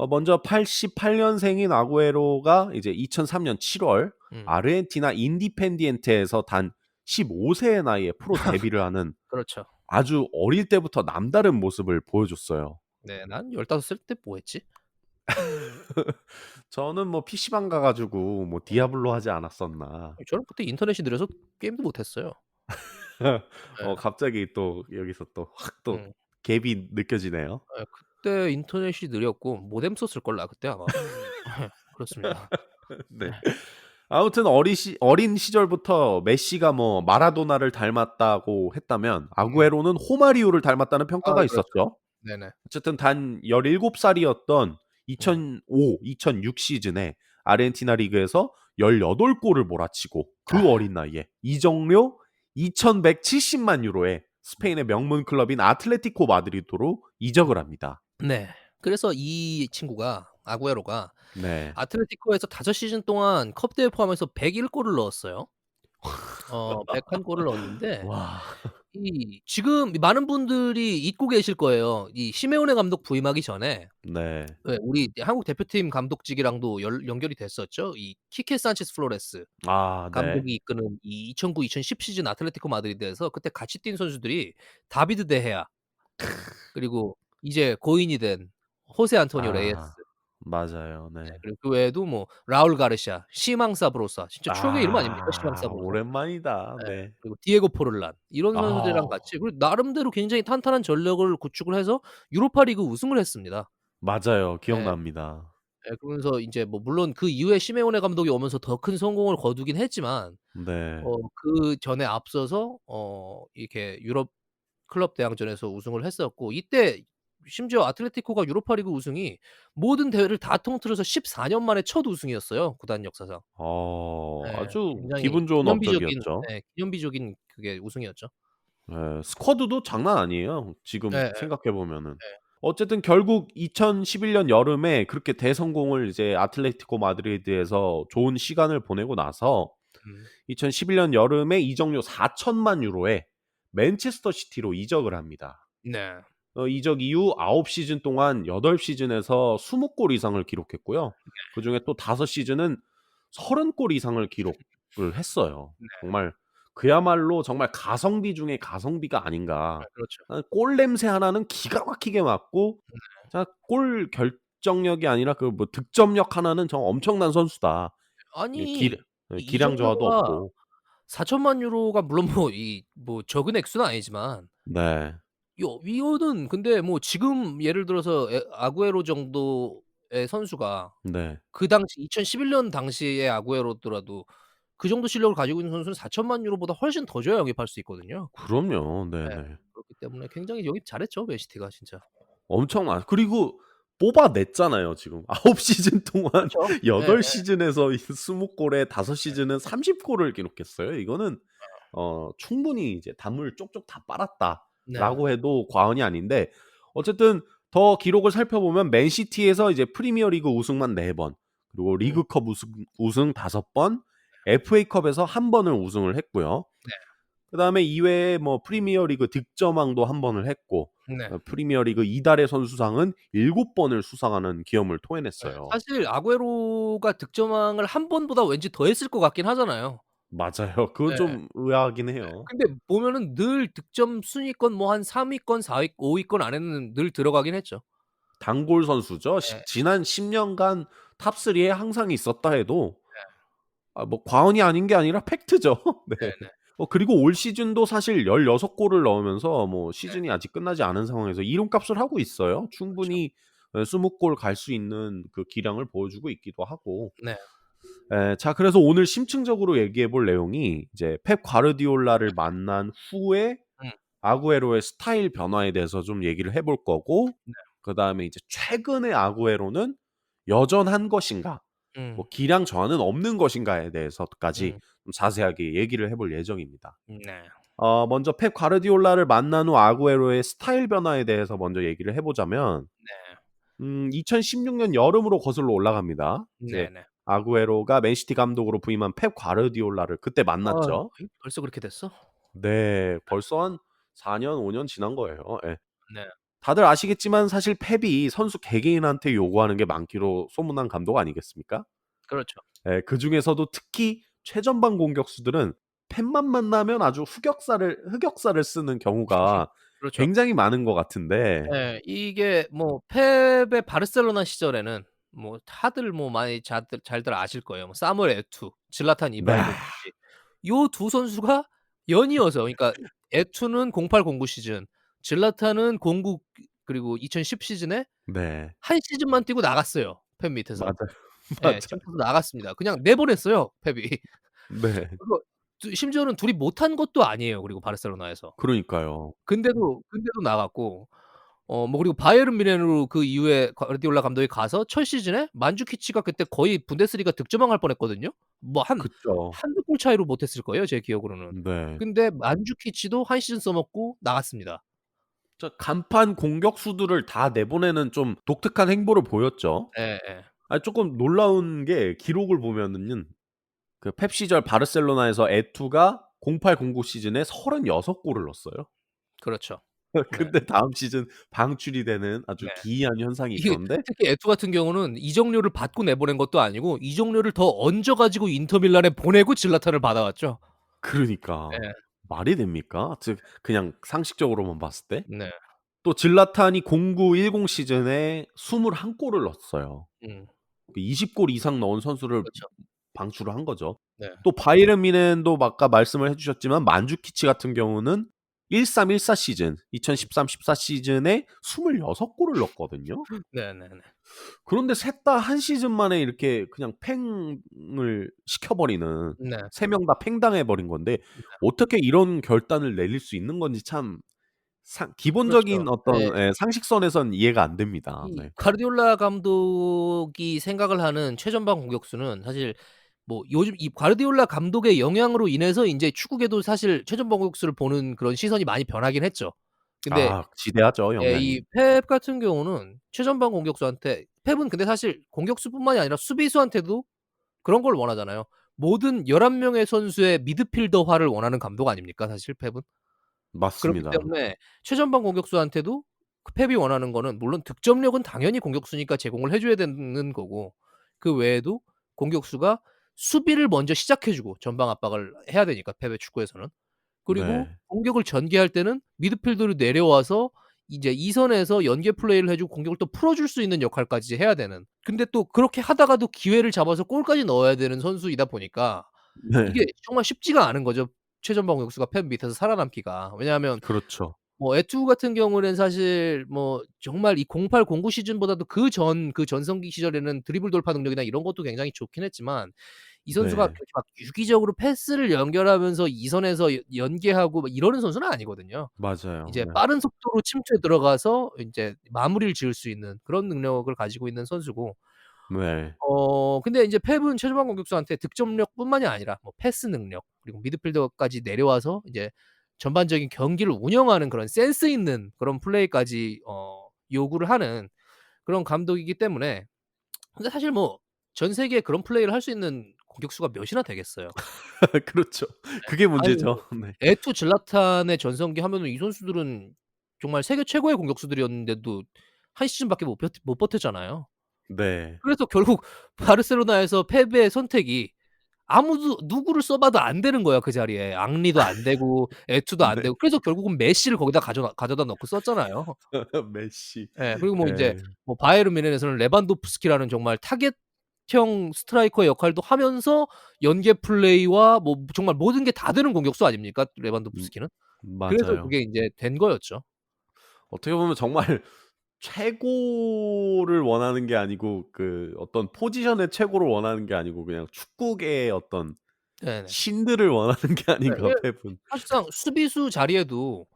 먼저 88 년생인 아구에로가 이제 2003년 7월 음. 아르헨티나 인디펜디엔테에서 단 15 세의 나이에 프로 데뷔를 하는 그렇죠. 아주 어릴 때부터 남다른 모습을 보여줬어요. 네. 난 15살 때 뭐 했지? 저는 뭐 PC방 가 가지고 뭐 디아블로 하지 않았었나. 저는 그때 인터넷이 느려서 게임도 못 했어요. 예. 갑자기 또 여기서 또 확 또 음. 갭이 느껴지네요. 그때 인터넷이 느렸고 모뎀 썼을 걸 나 그때 아마. 그렇습니다. 네. 아무튼 어린 시절부터 메시가 뭐 마라도나를 닮았다고 했다면 음. 아구에로는 호마리오를 닮았다는 평가가 그렇죠. 있었죠. 네네. 어쨌든 단 17 살이었던 음. 2005, 2006 시즌에 아르헨티나 리그에서 18 골을 몰아치고 그 어린 나이에 이적료 2,170만 유로에 스페인의 명문 클럽인 아틀레티코 마드리드로 이적을 합니다. 네. 그래서 이 친구가 아구에로가 네. 아틀레티코에서 5 시즌 동안 컵 대회 포함해서 101 골을 넣었어요. 101 골을 넣었는데 와. 지금 많은 분들이 잊고 계실 거예요. 이 시메오네 감독 부임하기 전에 네. 우리 한국 대표팀 감독직이랑도 연결이 됐었죠. 이 키케 산체스 플로레스 네. 감독이 이끄는 이 2009-2010 시즌 아틀레티코 마드리드에서 그때 같이 뛴 선수들이 다비드 데헤아 그리고 이제 고인이 된 호세 안토니오 레이스 아. 맞아요. 네. 그리고 그 외에도 뭐 라울 가르시아, 시망사 브로사 진짜 추억의 이름 아닙니까? 시망사 브로사. 오랜만이다. 예. 네. 그리고 디에고 포를란 이런 선수들이랑 아. 같이 그리고 나름대로 굉장히 탄탄한 전력을 구축을 해서 유로파 리그 우승을 했습니다. 맞아요. 예. 기억납니다. 그러면서 인제 뭐 물론 그 이후에 시메오네 감독이 오면서 더 큰 성공을 거두긴 했지만 네. 그전에 앞서서 이렇게 유럽 클럽 대항전에서 우승을 했었고 이때 심지어 아틀레티코가 유로파 리그 우승이 모든 대회를 다 통틀어서 14년 만에 첫 우승이었어요, 구단 역사상. 아주 굉장히 기분 좋은 업적이었죠. 기념비적인 그게 우승이었죠. 스쿼드도 장난 아니에요. 지금 예예. 생각해 보면은. 어쨌든 결국 2011년 여름에 그렇게 대성공을 이제 아틀레티코 마드리드에서 좋은 시간을 보내고 나서 음. 2011년 여름에 이적료 4천만 유로에 맨체스터 시티로 이적을 합니다. 네. 이적 이후 9 시즌 동안 8 시즌에서 20골 이상을 기록했고요. 그중에 또 5 시즌은 30골 이상을 기록을 했어요. 정말 그야말로 정말 가성비 중에 가성비가 아닌가. 그렇죠. 골 냄새 하나는 기가 막히게 맡고 자 골 결정력이 아니라 그 뭐 득점력 하나는 엄청난 선수다. 예 기 아니 기량 저하도 이적료가 없고. 4천만 유로가 물론 뭐 적은 액수는 아니지만 네. 이거는 근데 뭐 지금 예를 들어서 아구에로 정도의 선수가 네. 그 당시 2011년 당시의 아구에로더라도 그 정도 실력을 가지고 있는 선수는 4천만 유로보다 훨씬 더 줘야 영입할 수 있거든요. 그럼요. 예. 네네. 그렇기 때문에 굉장히 영입 잘했죠, 맨시티가 진짜. 엄청 그리고 뽑아냈잖아요 지금. 9 시즌 동안 그렇죠. 예. 8 시즌에서 이 20 골에 5 시즌은 30 골을 기록했어요. 이거는 충분히 이제 '단물 쪽쪽 다 네. 빨았다.'라고 해도 과언이 아닌데, 어쨌든 더 기록을 살펴보면 맨시티에서 이제 프리미어리그 우승만 4 번, 그리고 음. 리그컵 우승 5 번, FA컵에서 1 번을 우승을 했고요. 네. 그다음에 이외에 뭐 프리미어리그 득점왕도 1 번을 했고, 네. 프리미어리그 이달의 선수상은 7 번을 수상하는 기염을 예. 토해냈어요. 사실 아구에로가 득점왕을 한 번보다 왠지 더 했을 것 같긴 하잖아요. 맞아요. 그건 예. 좀 의아하긴 해요. 근데 보면은 늘 득점 순위권 뭐 한 3 위권, 4 위, 5 위권 안에는 늘 들어가긴 했죠. 단골 선수죠. 예. 지난 10 년간 탑3에 항상 있었다 해도 뭐 과언이 아닌 게 아니라 팩트죠. 네. 네네. 그리고 올 시즌도 사실 16 골을 넣으면서 뭐 시즌이 아직 끝나지 않은 상황에서 이름값을 하고 있어요. 그렇죠. 충분히 20 골 갈 수 있는 그 기량을 보여주고 있기도 하고. 네. 자, 그래서 오늘 심층적으로 얘기해 볼 내용이 이제 펩 과르디올라를 만난 후에 음. 아구에로의 스타일 변화에 대해서 좀 얘기를 해볼 거고, 네. 그다음에 이제 최근의 아구에로는 여전한 것인가, 뭐 음. 기량 저하는 없는 것인가에 대해서까지 음. 좀 자세하게 얘기를 해볼 예정입니다. 네. 먼저 펩 과르디올라를 만난 후 아구에로의 스타일 변화에 대해서 먼저 얘기를 해 보자면, 네. 2016년 여름으로 거슬러 올라갑니다. 이제 네네. 아구에로가 맨시티 감독으로 부임한 펩 과르디올라를 그때 만났죠. 벌써 그렇게 됐어? 네. 벌써 한 4 년, 5년 지난 거예요. 예. 네. 다들 아시겠지만 사실 펩이 선수 개개인한테 요구하는 게 많기로 소문난 감독 아니겠습니까? 그렇죠. 예. 그중에서도 특히 최전방 공격수들은 펩만 만나면 아주 흑역사를 쓰는 경우가 그렇죠. 굉장히 많은 것 같은데. 예. 이게 뭐 펩의 바르셀로나 시절에는 뭐 다들 뭐 많이 잘들 아실 거예요. 뭐 사무엘 에투, 질라탄 네. 이브라이모비치. 요 두 선수가 연이어서, 그러니까 에투는 08-09 시즌, 질라탄은 09 그리고 2010 시즌에 네. 한 시즌만 뛰고 나갔어요, 펩 밑에서. 맞아요. 예. 맞아요. 팀에서 나갔습니다. 그냥 내보냈어요, 펩이. 네. 그거 심지어는 둘이 못한 것도 아니에요, 그리고 바르셀로나에서. 그러니까요. 근데도 나갔고, 뭐 그리고 바이에른 뮌헨으로 그 이후에 과르디올라 감독이 가서 첫 시즌에 만주키치가 그때 거의 분데스리가 득점왕 할 뻔했거든요. 뭐 그쵸. 한두 골 차이로 못했을 거예요, 제 기억으로는. 네. 근데 만주키치도 한 시즌 써먹고 나갔습니다. 간판 공격수들을 다 내보내는 좀 독특한 행보를 보였죠. 예예. 쪼끔 놀라운 게 기록을 보면은요, 그 펩 시절 바르셀로나에서 에투가 08-09 시즌에 36 골을 넣었어요. 그렇죠. 네. 근데 다음 시즌 방출이 되는 아주 네. 기이한 현상이 이게 있었는데. 특히 에투 같은 경우는 이적료를 받고 내보낸 것도 아니고 이적료를 더 얹어 가지고 인터밀란에 보내고 질라탄을 받아왔죠. 그러니까 예. 말이 됩니까? 즉 그냥 상식적으로만 봤을 때. 네. 또 질라탄이 09-10 시즌에 21 골을 넣었어요. 음. 20골 이상 넣은 선수를 그렇죠. 방출을 한 거죠. 네. 또 바이에른 뮌헨도 아까 말씀을 해 주셨지만 만주키치 같은 경우는 13-14 시즌, 음. 2013-14 시즌에 26 골을 넣었거든요. 네네네. 그런데 셋 다 한 시즌 만에 이렇게 그냥 팽을 시켜 버리는, 네. 3명 다 팽당해 버린 건데 어떻게 이런 결단을 내릴 수 있는 건지 참 그렇죠. 기본적인 예. 어떤 상식선에선 이해가 안 됩니다. 이 네. 가르디올라 감독이 생각을 하는 최전방 공격수는 사실 뭐 요즘 이 가르디올라 감독의 영향으로 인해서 인제 축구계도 사실 최전방 공격수를 보는 그런 시선이 많이 변하긴 했죠. 근데 지대하죠, 영향이. 이 펩 같은 경우는 최전방 공격수한테, 펩은 근데 사실 공격수뿐만이 아니라 수비수한테도 그런 걸 원하잖아요. 모든 11 명의 선수의 미드필더화를 원하는 감독 아닙니까 사실 펩은? 그렇기 맞습니다. 때문에 최전방 공격수한테도 그 펩이 원하는 거는, 물론 득점력은 당연히 공격수니까 제공을 해 줘야 되는 거고, 그 외에도 공격수가 수비를 먼저 시작해 주고 전방 압박을 해야 되니까 펩의 축구에서는. 그리고 네. 공격을 전개할 때는 미드필더로 내려와서 이제 2 선에서 연계 플레이를 해 주고 공격을 또 풀어 줄 수 있는 역할까지 해야 되는, 근데 또 그렇게 하다가도 기회를 잡아서 골까지 넣어야 되는 선수이다 보니까 네. 이게 정말 쉽지가 않은 거죠, 최전방 공격수가 펩 밑에서 살아남기가. 왜냐하면 그렇죠. 뭐 에투 같은 경우는 사실 뭐 정말 이 08, 09 시즌보다도 그 전성기 시절에는 드리블 돌파 능력이나 이런 것도 굉장히 좋긴 했지만 이 선수가 네. 그렇게 막 유기적으로 패스를 연결하면서 2선에서 연계하고 막 이러는 선수는 아니거든요. 맞아요. 이제 네. 빠른 속도로 침투해 들어가서 인제 마무리를 지을 수 있는 그런 능력을 가지고 있는 선수고 네. 근데 인제 펩은 최전방 공격수한테 득점력뿐만이 아니라 뭐 패스 능력 그리고 미드필더까지 내려와서 이제 전반적인 경기를 운영하는 그런 센스 있는 그런 플레이까지 요구를 하는 그런 감독이기 때문에 근데 사실 뭐 전 세계에 그런 플레이를 할 수 있는 공격수가 몇이나 되겠어요. 그렇죠. 그게 아니 뭐 문제죠. 네. 에투, 질라탄의 전성기 하면은 이 선수들은 정말 세계 최고의 공격수들이었는데도 한 시즌밖에 못 버텼잖아요. 네. 그래서 결국 바르셀로나에서 펩의 선택이 아무도 누구를 써 봐도 안 되는 거야 그 자리에. 앙리도 안 되고 에투도 안 네. 되고 그래서 결국은 메시를 거기다 가져다 넣고 썼잖아요. 메시. 예. 그리고 뭐 인제 예. 뭐 바이에른 뮌헨에서는 레반도프스키라는 정말 타겟형 스트라이커의 역할도 하면서 연계 플레이와 뭐 정말 모든 게 다 되는 공격수 아닙니까 음 레반도프스키는? 그래서 맞아요. 그게 인제 된 거였죠. 어떻게 보면 정말 최고를 원하는 게 아니고 그 어떤 포지션의 최고를 원하는 게 아니고 그냥 축구계의 어떤 네네. 신들을 원하는 게 네. 아닌가 왜 펩은. 사실상 수비수 자리에도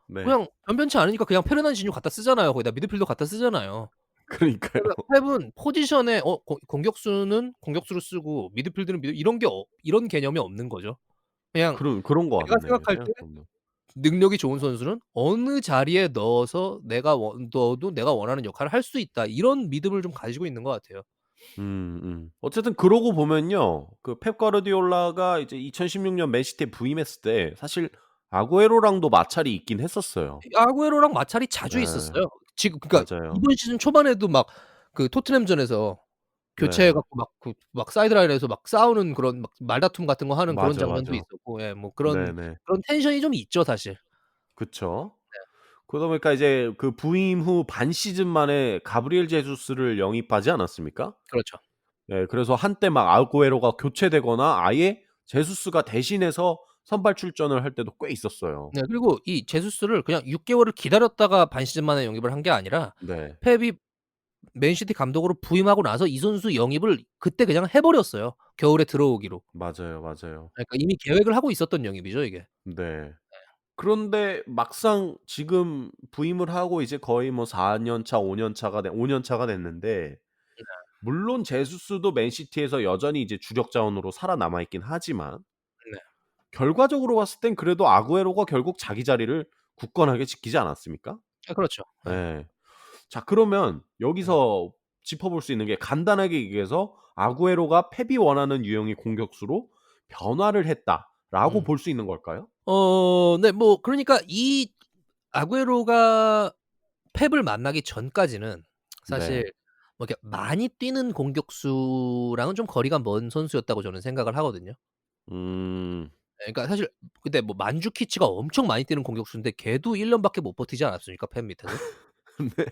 네. 그냥 변변치 않으니까 그냥 페르난지뉴 갖다 쓰잖아요. 거기다 미드필더 갖다 쓰잖아요. 그러니까요. 그러니까 펩은 포지션에 공격수는 공격수로 쓰고 미드필더는 이런 게 이런 개념이 없는 거죠. 그냥 그런 것 내가 같네요 생각할 때 생각해 보면. 능력이 좋은 선수는 어느 자리에 넣어서 넣어도 내가 원하는 역할을 할 수 있다. 이런 믿음을 좀 가지고 있는 것 같아요. 어쨌든 그러고 보면요. 그 펩 가르디올라가 이제 2016년 맨시티에 부임했을 때 사실 아구에로랑도 마찰이 있긴 했었어요. 아구에로랑 마찰이 자주 예. 있었어요. 지금 그러니까 맞아요. 이번 시즌 초반에도 막 그 토트넘전에서 교체해 네. 갖고 막 사이드라인에서 막 싸우는 그런 막 말다툼 같은 거 하는 그런 맞아, 장면도 맞아. 있었고 예 뭐 네네. 그런 텐션이 좀 있죠 사실. 그쵸. 그러다 보니까 이제 그 부임 후 반 시즌 만에 가브리엘 제수스를 영입하지 않았습니까? 그렇죠. 네. 그래서 한때 막 아구에로가 교체되거나 아예 제수스가 대신해서 선발 출전을 할 때도 꽤 있었어요. 네 그리고 이 제수스를 그냥 6 개월을 기다렸다가 반 시즌 만에 영입을 한 게 아니라 네. 펩이 맨시티 감독으로 부임하고 나서 이 선수 영입을 그때 그냥 해 버렸어요, 겨울에 들어오기로. 맞아요, 맞아요. 그러니까 이미 계획을 하고 있었던 영입이죠 이게. 네. 그런데 막상 지금 부임을 하고 이제 거의 뭐 4년 차, 5년 차가 됐는데 물론 제수스도 맨시티에서 여전히 이제 주력 자원으로 살아남아 있긴 하지만 네. 결과적으로 봤을 땐 그래도 아구에로가 결국 자기 자리를 굳건하게 지키지 않았습니까? 아 그렇죠. 예. 예. 자 그러면 네. 여기서 짚어볼 수 있는 게 간단하게 얘기해서 '아구에로가 펩이 원하는 유형의 공격수로 변화를 했다.'라고 음. 볼 수 있는 걸까요? 네 뭐 그러니까 이 아구에로가 펩을 만나기 전까지는 사실 네. 뭐 이렇게 많이 뛰는 공격수랑은 좀 거리가 먼 선수였다고 저는 생각을 하거든요. 음. 예 그러니까 사실 그때 뭐 만주키치가 엄청 많이 뛰는 공격수인데 걔도 1 년밖에 못 버티지 않았습니까 펩 밑에서? 네.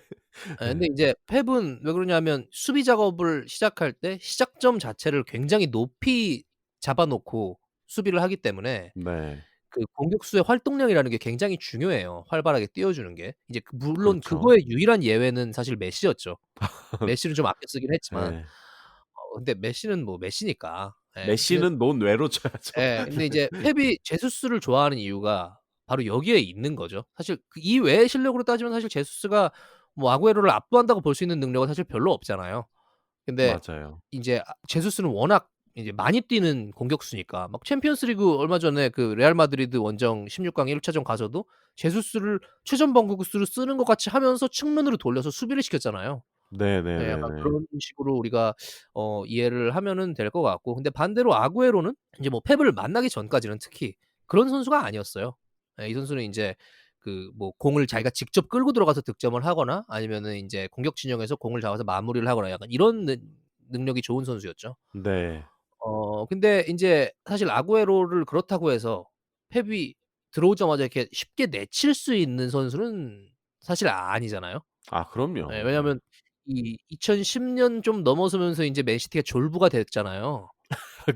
예 근데 네. 인제 펩은 왜 그러냐면 수비 작업을 시작할 때 시작점 자체를 굉장히 높이 잡아 놓고 수비를 하기 때문에 네. 그 공격수의 활동량이라는 게 굉장히 중요해요, 활발하게 뛰어 주는 게. 이제 물론 그렇죠. 그거의 유일한 예외는 사실 메시였죠. 메시를 좀 아껴 쓰긴 했지만 예. 근데 메시는 뭐 메시니까. 예. 근데 메시는 논외로 쳐야죠. 예. 근데 이제 펩이 제수스를 좋아하는 이유가 바로 여기에 있는 거죠. 사실 그 이외의 실력으로 따지면 사실 제수스가 뭐 아구에로를 압도한다고 볼 수 있는 능력은 사실 별로 없잖아요. 근데 맞아요. 인제 제수스는 워낙 이제 많이 뛰는 공격수니까 막 챔피언스 리그 얼마 전에 그 레알 마드리드 원정 16강 1 차전 가서도 제수스를 최전방 공격수로 쓰는 것 같이 하면서 측면으로 돌려서 수비를 시켰잖아요. 예 약간 네네네네. 그런 식으로 우리가 이해를 하면은 될 것 같고 근데 반대로 아구에로는 인제 뭐 펩을 만나기 전까지는 특히 그런 선수가 아니었어요. 예 이 선수는 인제 그 뭐 공을 자기가 직접 끌고 들어가서 득점을 하거나 아니면은 인제 공격 진영에서 공을 잡아서 마무리를 하거나 약간 이런 능력이 좋은 선수였죠. 네. 근데 인제 사실 아구에로를 그렇다고 해서 펩이 들어오자마자 이렇게 쉽게 내칠 수 있는 선수는 사실 아니잖아요. 아 예 그럼요. 네. 왜냐하면 이 2010년 좀 넘어서면서 인제 맨시티가 졸부가 됐잖아요.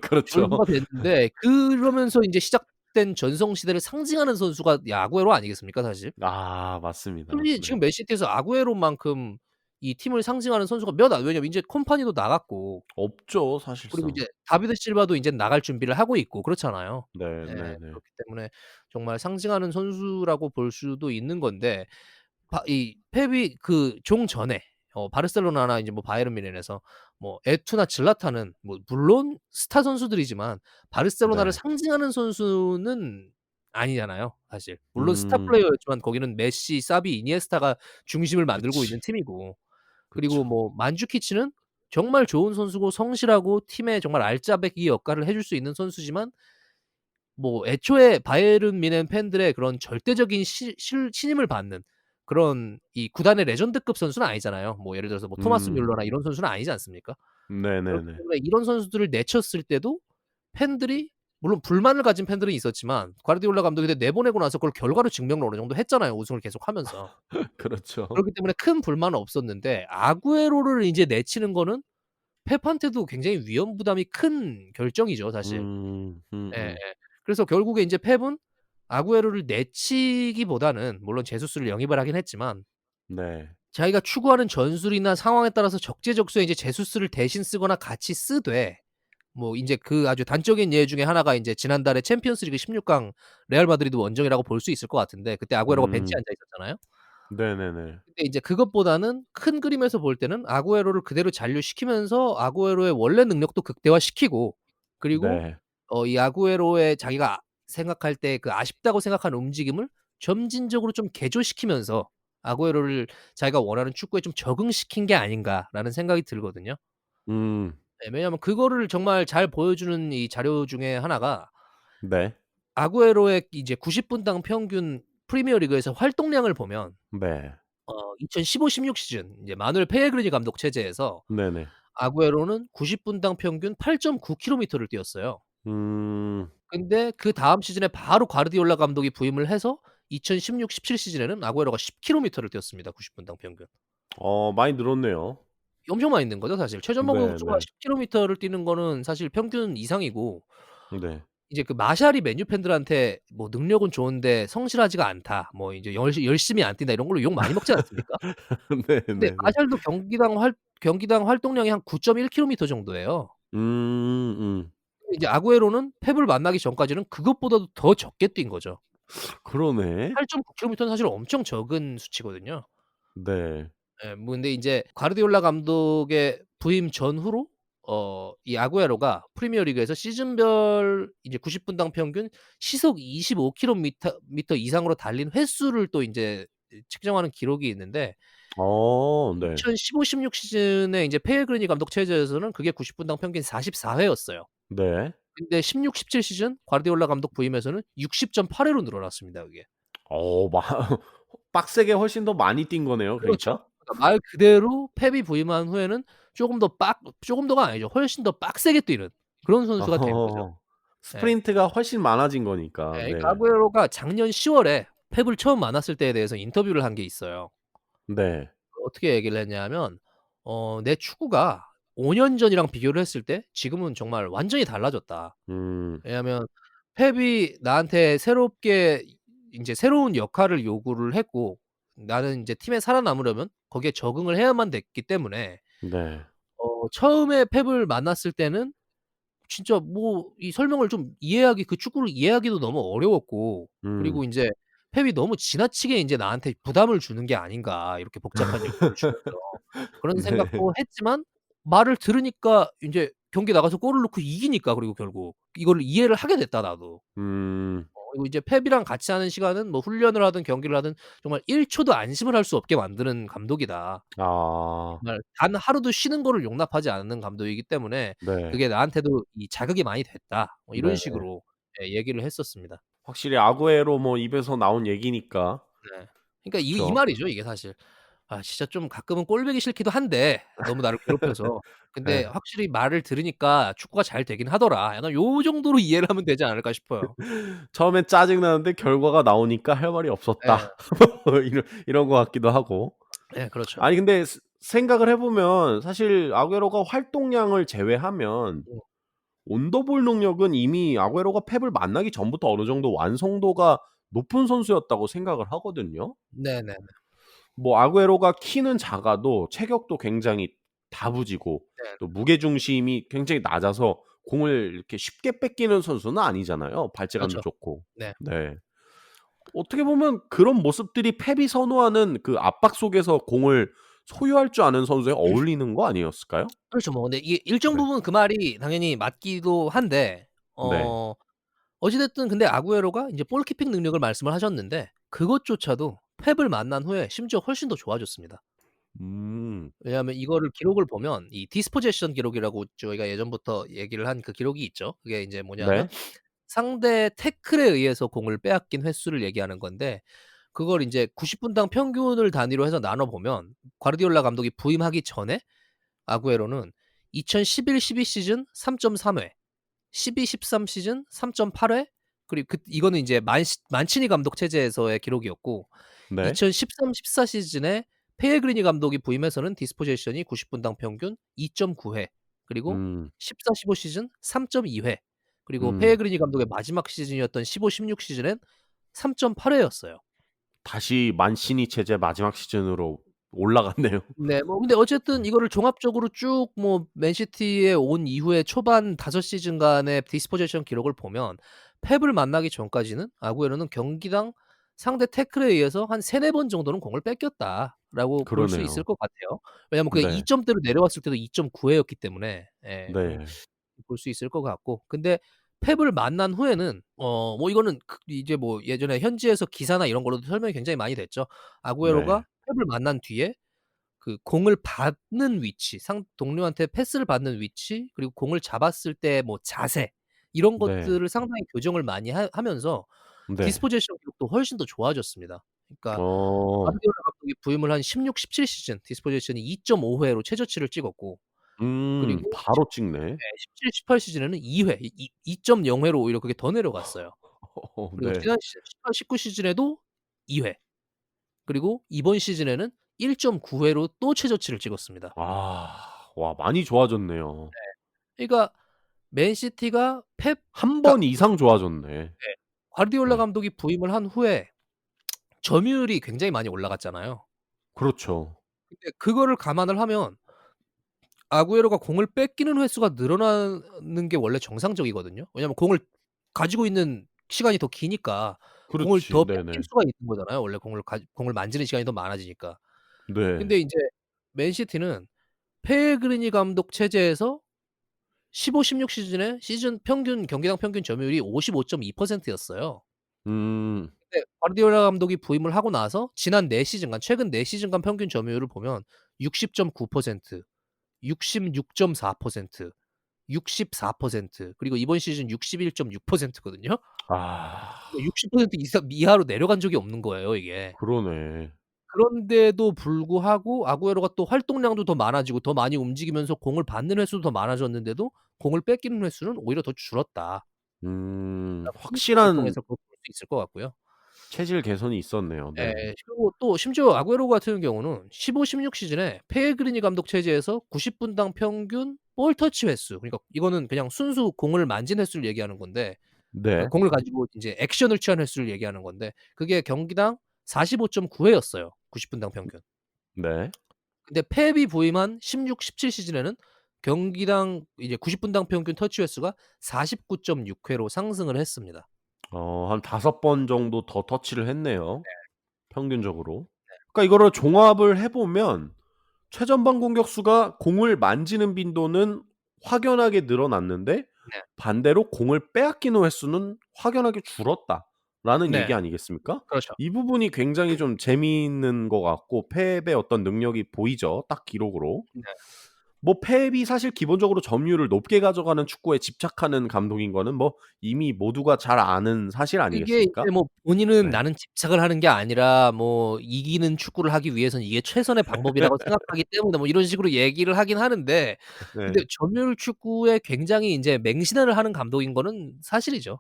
그렇죠. 졸부가 됐는데 그러면서 인제 시작 계속된 전성 시대를 상징하는 선수가 이 아구에로 아니겠습니까 사실? 아 맞습니다, 솔직히 지금 맞습니다. 맨시티에서 아구에로만큼 이 팀을 상징하는 선수가 왜냐면 인제 콤파니도 나갔고 없죠, 그리고 사실상. 이제 다비드 실바도 인제 나갈 준비를 하고 있고 그렇잖아요. 네 예. 네네. 그렇기 때문에 정말 상징하는 선수라고 볼 수도 있는 건데 이 펩이 그 종전에 바르셀로나나 이제 뭐 바이에른 뮌헨에서 뭐 에투나 질라탄은 뭐 물론 스타 선수들이지만 바르셀로나를 네. 상징하는 선수는 아니잖아요 사실. 물론 스타 음. 플레이어였지만 거기는 메시, 사비, 이니에스타가 중심을 만들고 있는 그치. 팀이고 그리고 그쵸. 뭐 만주키치는 정말 좋은 선수고 성실하고 팀의 정말 알짜배기 역할을 해줄 수 있는 선수지만 뭐 애초에 바이에른 뮌헨 팬들의 그런 절대적인 시 실 신임을 받는 그런 이 구단의 레전드급 선수는 아니잖아요. 뭐 예를 들어서 뭐 토마스 음. 뮬러나 이런 선수는 아니지 않습니까? 그렇기 네네네. 때문에 이런 선수들을 내쳤을 때도 팬들이 물론 불만을 가진 팬들은 있었지만 과르디올라 감독이 내보내고 나서 그걸 결과로 증명을 어느 정도 했잖아요, 우승을 계속하면서. 그렇죠. 그렇기 때문에 큰 불만은 없었는데 아구에로를 이제 내치는 거는 펩한테도 굉장히 위험 부담이 큰 결정이죠, 사실. 예예. 그래서 결국에 인제 펩은 아구에로를 내치기보다는 물론 제수스를 영입을 하긴 했지만 네. 자기가 추구하는 전술이나 상황에 따라서 적재적소에 이제 제수스를 대신 쓰거나 같이 쓰되 뭐 인제 그 아주 단적인 예 중에 하나가 인제 지난달에 챔피언스 리그 16강 레알 마드리드 원정이라고 볼 수 있을 것 같은데 그때 아구에로가 벤치에 음. 앉아 있었잖아요. 네네네. 근데 이제 그것보다는 큰 그림에서 볼 때는 아구에로를 그대로 잔류시키면서 아구에로의 원래 능력도 극대화시키고 그리고 네. 이 아구에로의 자기가 생각할 때 그 아쉽다고 생각하는 움직임을 점진적으로 좀 개조시키면서 아구에로를 자기가 원하는 축구에 좀 적응시킨 게 아닌가라는 생각이 들거든요. 음. 예 왜냐하면 그거를 정말 잘 보여주는 이 자료 중에 하나가 네. 아구에로의 이제 90 분당 평균 프리미어 리그에서 활동량을 보면 네. 2015-16 시즌 이제 마누엘 펠레그리니 감독 체제에서 네네. 아구에로는 90 분당 평균 8.9 킬로미터를 뛰었어요. 음. 근데 그다음 시즌에 바로 과르디올라 감독이 부임을 해서 2016-17 시즌에는 아구에로가 10 킬로미터를 뛰었습니다, 90 분당 평균. 많이 늘었네요. 엄청 많이 는 거죠, 사실. 최전방 선수가 네네. 10 킬로미터를 뛰는 거는 사실 평균 이상이고 네. 이제 그 마샬이 맨유 팬들한테 뭐 "능력은 좋은데 성실하지가 않다." 뭐 이제 "열심히 안 뛴다." 이런 걸로 욕 많이 먹지 않습니까? 근데 네네네. 마샬도 경기당 활동량이 한 9.1 킬로미터 정도예요. 음. 근데 이제 아구에로는 펩을 만나기 전까지는 그것보다도 더 적게 뛴 거죠. 그러네. 8.9 킬로미터는 사실 엄청 적은 수치거든요. 네. 예 뭐 근데 인제 과르디올라 감독의 부임 전후로 이 아구에로가 프리미어 리그에서 시즌별 이제 90 분당 평균 시속 25 미터 이상으로 달린 횟수를 또 인제 측정하는 기록이 있는데 네. 2015-16 시즌에 인제 펠그리니 감독 체제에서는 그게 90 분당 평균 44 회였어요. 네. 근데 16-17 시즌 과르디올라 감독 부임해서는 60.8 회로 늘어났습니다 그게. 어 마 빡세게 훨씬 더 많이 뛴 거네요, 그렇죠. 그러니까. 그러니까 말 그대로 펩이 부임한 후에는 쪼금 더가 아니죠. 훨씬 더 빡세게 뛰는 그런 선수가 된 거죠. 어. 예. 스프린트가 훨씬 많아진 예 거니까. 그러니까 네. 아구에로가 작년 10 월에 펩을 처음 만났을 때에 대해서 인터뷰를 한 게 있어요. 네. 어떻게 얘기를 했냐면 "내 축구가 5년 전이랑 비교를 했을 때 지금은 정말 완전히 달라졌다." 음. 왜냐하면 펩이 나한테 새롭게 인제 새로운 역할을 요구를 했고 나는 인제 팀에 살아남으려면 거기에 적응을 해야만 됐기 때문에 네. 처음에 펩을 만났을 때는 진짜 뭐 이 설명을 좀 이해하기 그 축구를 이해하기도 너무 어려웠고 그리고 음. 인제 펩이 너무 지나치게 인제 나한테 부담을 주는 게 아닌가 이렇게 복잡한 역할을 주면서 그런 네. 생각도 했지만 말을 들으니까 인제 경기 나가서 골을 넣고 이기니까 그리고 결국 이거를 이해를 하게 됐다 나도. 음. 그리고 이제 펩이랑 같이 하는 시간은 뭐 훈련을 하든 경기를 하든 정말 1 초도 안심을 할 수 없게 만드는 감독이다. 아. 정말 단 하루도 쉬는 거를 용납하지 않는 감독이기 때문에 네. 그게 나한테도 이 자극이 많이 됐다. 뭐 이런 네. 식으로 얘기를 했었습니다. 확실히 아구에로 뭐 입에서 나온 얘기니까. 네. 그러니까 이 그쵸. 말이죠 이게 사실. 아 진짜 좀 가끔은 꼴 보기 싫기도 한데 너무 나를 괴롭혀서. 근데 예. 확실히 말을 들으니까 축구가 잘 되긴 하더라. 약간 요 정도로 이해를 하면 되지 않을까 싶어요. 처음엔 짜증 나는데 결과가 나오니까 할 말이 예. 없었다. 이런 것 같기도 하고. 예 그렇죠. 아니 근데 생각을 해 보면 사실 아구에로가 활동량을 제외하면 음. 온더볼 능력은 이미 아구에로가 펩을 만나기 전부터 어느 정도 완성도가 높은 선수였다고 생각을 하거든요. 네네네. 뭐 아구에로가 키는 작아도 체격도 굉장히 다부지고 네. 또 무게 중심이 굉장히 낮아서 공을 이렇게 쉽게 뺏기는 선수는 아니잖아요, 발재간도 그렇죠. 좋고. 네. 네. 어떻게 보면 그런 모습들이 펩이 선호하는 그 압박 속에서 공을 소유할 줄 아는 선수에 어울리는 거 아니었을까요? 그렇죠. 뭐 근데 이게 일정 네. 부분 그 말이 당연히 맞기도 한데 네. 어찌 됐든 근데 아구에로가 인제 볼키핑 능력을 말씀을 하셨는데 그것조차도 펩을 만난 후에 심지어 훨씬 더 좋아졌습니다. 음. 왜냐하면 이거를 기록을 보면 이 디스포제션 기록이라고 저희가 예전부터 얘기를 한 그 기록이 있죠. 그게 인제 뭐냐면 네. 상대 태클에 의해서 공을 빼앗긴 횟수를 얘기하는 건데 그걸 인제 90 분당 평균을 단위로 해서 나눠 보면 과르디올라 감독이 부임하기 전에 아구에로는 2011-12 시즌 3.3 회, 12-13 시즌 3.8 회, 그리고 이거는 인제 만치니 감독 체제에서의 기록이었고 네. 2013-14 시즌에 pellegrini 감독이 부임해서는 디스포제션이 90 분당 평균 2.9 회, 그리고 음. 14-15 시즌 3.2 회, 그리고 음. pellegrini 감독의 마지막 시즌이었던 15-16 시즌엔 3.8 회였어요. 다시 만시니 체제 마지막 시즌으로 올라갔네요. 네. 뭐 근데 어쨌든 네. 이거를 종합적으로 쭉 뭐 맨시티에 온 이후에 초반 5 시즌간의 디스포제션 기록을 보면 펩을 만나기 전까지는 아구에로는 경기당 상대 태클에 의해서 한 3-4번 정도는 공을 뺏겼다라고 볼 수 있을 그러네요. 것 같아요. 왜냐하면 그게 네. 2점대로 내려왔을 때도 2.9 회였기 때문에 좀 네. 볼 수 있을 것 같고, 근데 펩을 만난 후에는 뭐 이거는 이제 뭐 예전에 현지에서 기사나 이런 걸로도 설명이 굉장히 많이 됐죠. 네. 아구에로가 펩을 만난 뒤에 그 공을 받는 위치, 동료한테 패스를 받는 위치, 그리고 공을 잡았을 때 뭐 자세, 이런 네. 것들을 상당히 교정을 많이 하면서 네. 디스포제션 기록도 훨씬 더 좋아졌습니다. 그러니까 어. 가르디올라 감독이 부임을 한 16-17 시즌 디스포제션이 2.5 회로 최저치를 찍었고, 그리고 바로 찍네. 17-18 시즌에는 2 회, 2.0 회로 오히려 그게 더 내려갔어요. 그리고 네. 지난 시즌 18-19 시즌에도 2 회, 그리고 이번 시즌에는 1.9 회로 또 최저치를 찍었습니다. 아. 와 많이 좋아졌네요. 그러니까 맨시티가 펩 한 그러니까 번 이상 좋아졌네. 네, 과르디올라 네. 감독이 부임을 한 후에 점유율이 굉장히 많이 올라갔잖아요. 그렇죠. 근데 그거를 감안을 하면 아구에로가 공을 뺏기는 횟수가 늘어나는 게 원래 정상적이거든요. 왜냐하면 공을 가지고 있는 시간이 더 기니까 공을 그렇지. 더 뺏길 네네. 수가 있는 거잖아요. 원래 공을 만지는 시간이 더 많아지니까. 네. 근데 인제 맨시티는 pellegrini 감독 체제에서 15-16 시즌에 시즌 평균 경기당 평균 점유율이 55.2% 였어요. 음. 근데 과르디올라 감독이 부임을 하고 나서 지난 4 시즌간, 최근 4 시즌간 평균 점유율을 보면 60.9%, 66.4%, 64%, 그리고 이번 시즌 61.6% 거든요. 아. 60% 이하로 내려간 적이 없는 거예요, 이게. 그러네. 그런데도 불구하고 아구에로가 또 활동량도 더 많아지고 더 많이 움직이면서 공을 받는 횟수도 더 많아졌는데도 공을 뺏기는 횟수는 오히려 더 줄었다. 라고 통계를 확실한 통해서 그걸 볼 수 있을 것 같고요. 체질 개선이 있었네요. 네. 예. 그리고 또 심지어 아구에로 같은 경우는 15-16 시즌에 pellegrini 감독 체제에서 90 분당 평균 볼 터치 횟수, 그러니까 이거는 그냥 순수 공을 만진 횟수를 얘기하는 건데, 그 네. 공을 가지고 인제 액션을 취한 횟수를 얘기하는 건데 그게 경기당 45.9 회였어요, 90 분당 평균. 네. 근데 펩이 부임한 16-17 시즌에는 경기당 이제 90 분당 평균 터치 횟수가 49.6 회로 상승을 했습니다. 한 5번 정도 더 터치를 했네요, 평균적으로. 그러니까 이거를 종합을 해 보면 최전방 공격수가 공을 만지는 빈도는 확연하게 늘어났는데 네. 반대로 공을 빼앗기는 횟수는 확연하게 줄었다라는 얘기 네. 아니겠습니까? 그렇죠. 이 부분이 굉장히 좀 재미있는 것 같고 펩의 어떤 능력이 보이죠, 딱 기록으로. 네. 뭐 펩이 사실 기본적으로 점유율을 높게 가져가는 축구에 집착하는 감독인 거는 뭐 이미 모두가 잘 아는 사실 이게 아니겠습니까? 이제 뭐 본인은 네. 나는 집착을 하는 게 아니라 뭐 이기는 축구를 하기 위해서는 이게 최선의 방법이라고 생각하기 때문에 뭐 이런 식으로 얘기를 하긴 하는데, 근데 네. 점유율 축구에 굉장히 인제 맹신을 하는 감독인 거는 사실이죠.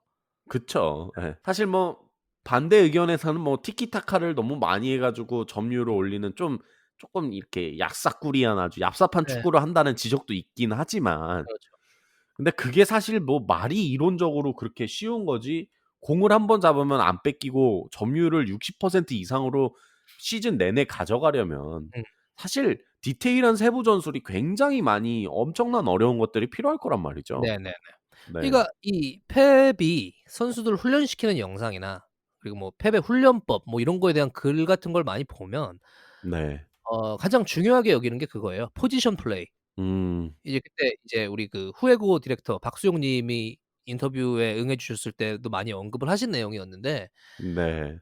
그쵸. 예. 사실 뭐 반대 의견에서는 뭐 티키타카를 너무 많이 해 가지고 점유율을 올리는 좀 쪼끔 이렇게 약사꾸리한 아주 얍삽한 네. 축구를 한다는 지적도 있긴 하지만 그렇죠. 근데 그게 사실 뭐 말이 이론적으로 그렇게 쉬운 거지 공을 한 번 잡으면 안 뺏기고 점유율을 60% 이상으로 시즌 내내 가져가려면 음. 사실 디테일한 세부 전술이 굉장히 많이 엄청난 어려운 것들이 필요할 거란 말이죠. 네네네. 네. 그러니까 이 펩이 선수들을 훈련시키는 영상이나 그리고 뭐 펩의 훈련법 뭐 이런 거에 대한 글 같은 걸 많이 보면 네. 가장 중요하게 여기는 게 그거예요. 포지션 플레이. 음. 이제 그때 이제 우리 그 후에고 디렉터 박수용 님이 인터뷰에 응해 주셨을 때도 많이 언급을 하신 내용이었는데 네.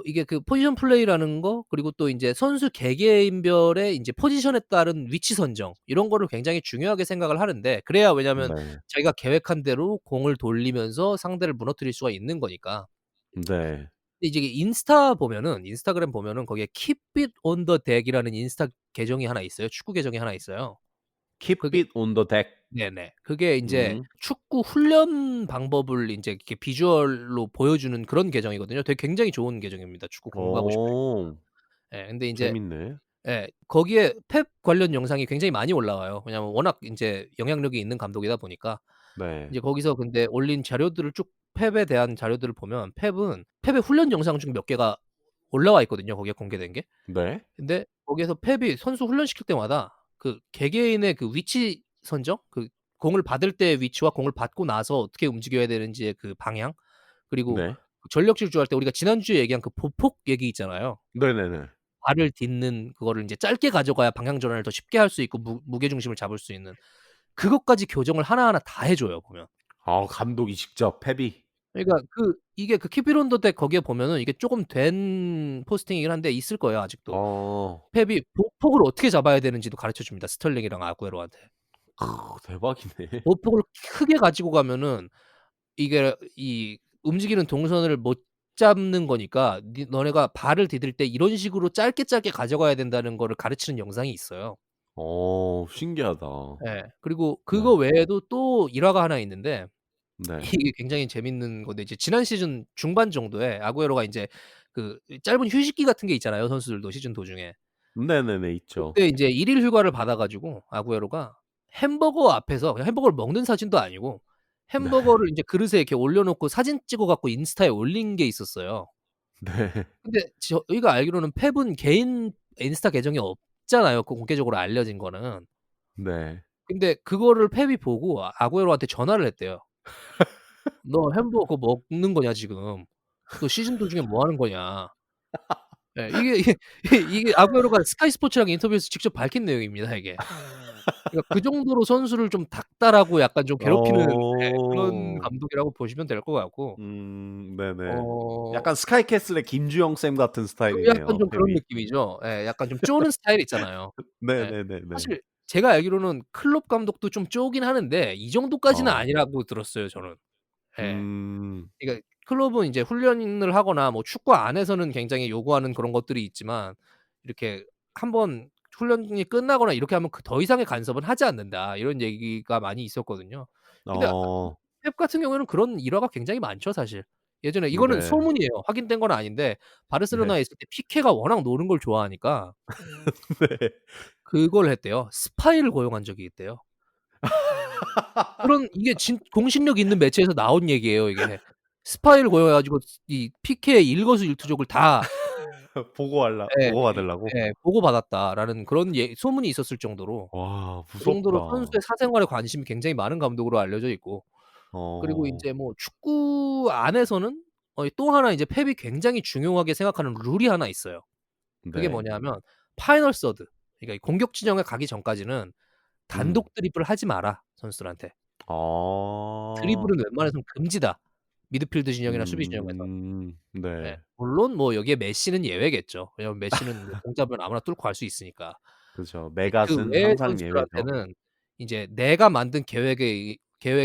이게 그 포지션 플레이라는 거 그리고 또 인제 선수 개개인별의 인제 포지션에 따른 위치 선정 이런 거를 굉장히 중요하게 생각을 하는데 그래야 왜냐면 네. 자기가 계획한 대로 공을 돌리면서 상대를 무너뜨릴 수가 있는 거니까. 네. 근데 이제 인스타 보면은 인스타그램 보면은 거기에 Keep it on the deck이라는 인스타 계정이 하나 있어요. 축구 계정이 하나 있어요. Keep 그게 it on the deck. 네네. 그게 인제 음. 축구 훈련 방법을 인제 이렇게 비주얼로 보여주는 그런 계정이거든요. 되게 굉장히 좋은 계정입니다, 축구 공부하고 싶으신 어. 예. 근데 인제 재밌네. 예. 거기에 펩 관련 영상이 굉장히 많이 올라와요. 왜냐하면 워낙 인제 영향력이 있는 감독이다 보니까. 네. 이제 거기서 근데 올린 자료들을 쭉 펩에 대한 자료들을 보면 펩의 훈련 영상 중 몇 개가 올라와 있거든요, 거기에 공개된 게. 네. 근데 거기에서 펩이 선수 훈련시킬 때마다 그 개개인의 그 위치 선정 그 공을 받을 때의 위치와 공을 받고 나서 어떻게 움직여야 되는지의 그 방향 그리고 네. 전력 질주할 때 우리가 지난주에 얘기한 그 보폭 얘기 있잖아요. 네네네. 발을 딛는 그거를 인제 짧게 가져가야 방향 전환을 더 쉽게 할 수 있고 무게 중심을 잡을 수 있는 그것까지 교정을 하나하나 다 해 줘요 보면. 아 감독이 직접 펩이. 그러니까 이게 그 키프 잇 온 더 덱 거기에 보면은 이게 쪼금 된 포스팅이긴 한데 있을 거예요 아직도. 어. 펩이 보폭을 어떻게 잡아야 되는지도 가르쳐 줍니다 스털링이랑 아구에로한테. 대박이네. 보폭을 크게 가지고 가면은 이게 이 움직이는 동선을 못 잡는 거니까 너네가 발을 디딜 때 이런 식으로 짧게 짧게 가져가야 된다는 거를 가르치는 영상이 있어요. 신기하다. 예. 그리고 네. 그거 외에도 또 일화가 하나 있는데 네. 이게 굉장히 재밌는 건데 이제 지난 시즌 중반 정도에 아구에로가 인제 그 짧은 휴식기 같은 게 있잖아요, 선수들도 시즌 도중에. 네네네. 있죠. 그때 인제 1 일 휴가를 받아 가지고 아구에로가 햄버거 앞에서 그냥 햄버거를 먹는 사진도 아니고 네. 햄버거를 인제 그릇에 이렇게 올려 놓고 사진 찍어 갖고 인스타에 올린 게 있었어요. 네. 근데 저희가 알기로는 펩은 개인 인스타 계정이 없잖아요, 그 공개적으로 알려진 거는. 네. 근데 그거를 펩이 보고 아구에로한테 전화를 했대요. "너 햄버거 먹는 거냐 지금? 너 시즌 도중에 뭐 하는 거냐?" 예. 이게 아구에로가 스카이 스포츠랑 인터뷰에서 직접 밝힌 내용입니다 이게. 그러니까 그 정도로 선수를 좀 닥달하고 약간 좀 괴롭히는 예 그런 어. 감독이라고 보시면 될 것 같고 네네. 어 약간 스카이캐슬의 김주영 쌤 같은 약간 스타일이네요, 좀 그런 펩이. 느낌이죠. 예. 약간 좀 쪼는 스타일 있잖아요. 예. 네네네네. 사실 제가 알기로는 클롭 감독도 좀 쪼긴 하는데 이 정도까지는 어. 아니라고 들었어요 저는. 예. 음. 그러니까 클럽은 인제 훈련을 하거나 뭐 축구 안에서는 굉장히 요구하는 그런 것들이 있지만 이렇게 "한 번 훈련이 끝나거나 이렇게 하면 더 이상의 간섭은 하지 않는다." 이런 얘기가 많이 있었거든요. 근데 어. 펩 같은 경우에는 그런 일화가 굉장히 많죠 사실. 예전에 이거는 네. 소문이에요. 확인된 건 아닌데 네. 바르셀로나에 있을 때 피케가 워낙 노는 걸 좋아하니까 네. 그걸 했대요. 스파이를 고용한 적이 있대요. 그런 이게 공신력 있는 매체에서 나온 얘기예요 이게. 스파이를 고용해 가지고 이 피케의 일거수일투족을 다 예 보고받으려고? 보고받았다라는 그런 소문이 있었을 정도로 와 그 무섭다. 정도로 선수의 사생활에 관심이 굉장히 많은 감독으로 알려져 있고 그리고 어. 인제 뭐 축구 안에서는 또 하나 이제 펩이 굉장히 중요하게 생각하는 룰이 하나 있어요. 그게 네. 뭐냐면 파이널 서드 그러니까 이 공격 지정에 가기 전까지는 음. 단독 드리블 하지 마라 선수들한테. 아. 드리블은 웬만해서는 금지다. 미드필드 진영이나 수비 진영에서. 예. 네. 물론 뭐 여기에 메시는 예외겠죠. 왜냐면 메시는 뭐 공 잡으면 아무나 뚫고 갈 수 있으니까. 그죠. 그 메갓은 외의 항상 예외죠. 선수들한테는 인제 내가 만든 계획에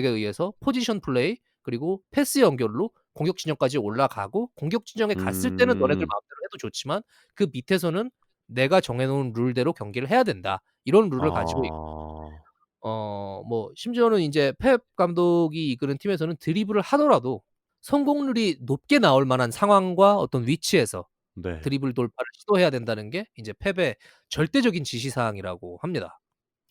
의해서 포지션 플레이 그리고 패스 연결로 공격 진영까지 올라가고 공격 진영에 갔을 때는 너네들 음. 마음대로 해도 좋지만 그 밑에서는 내가 정해 놓은 룰대로 경기를 해야 된다. 이런 룰을 가지고 있고 아. 뭐 심지어는 인제 펩 감독이 이끄는 팀에서는 드리블을 하더라도 성공률이 높게 나올 만한 상황과 어떤 위치에서 네. 드리블 돌파를 시도해야 된다는 게 인제 펩의 절대적인 지시사항이라고 합니다.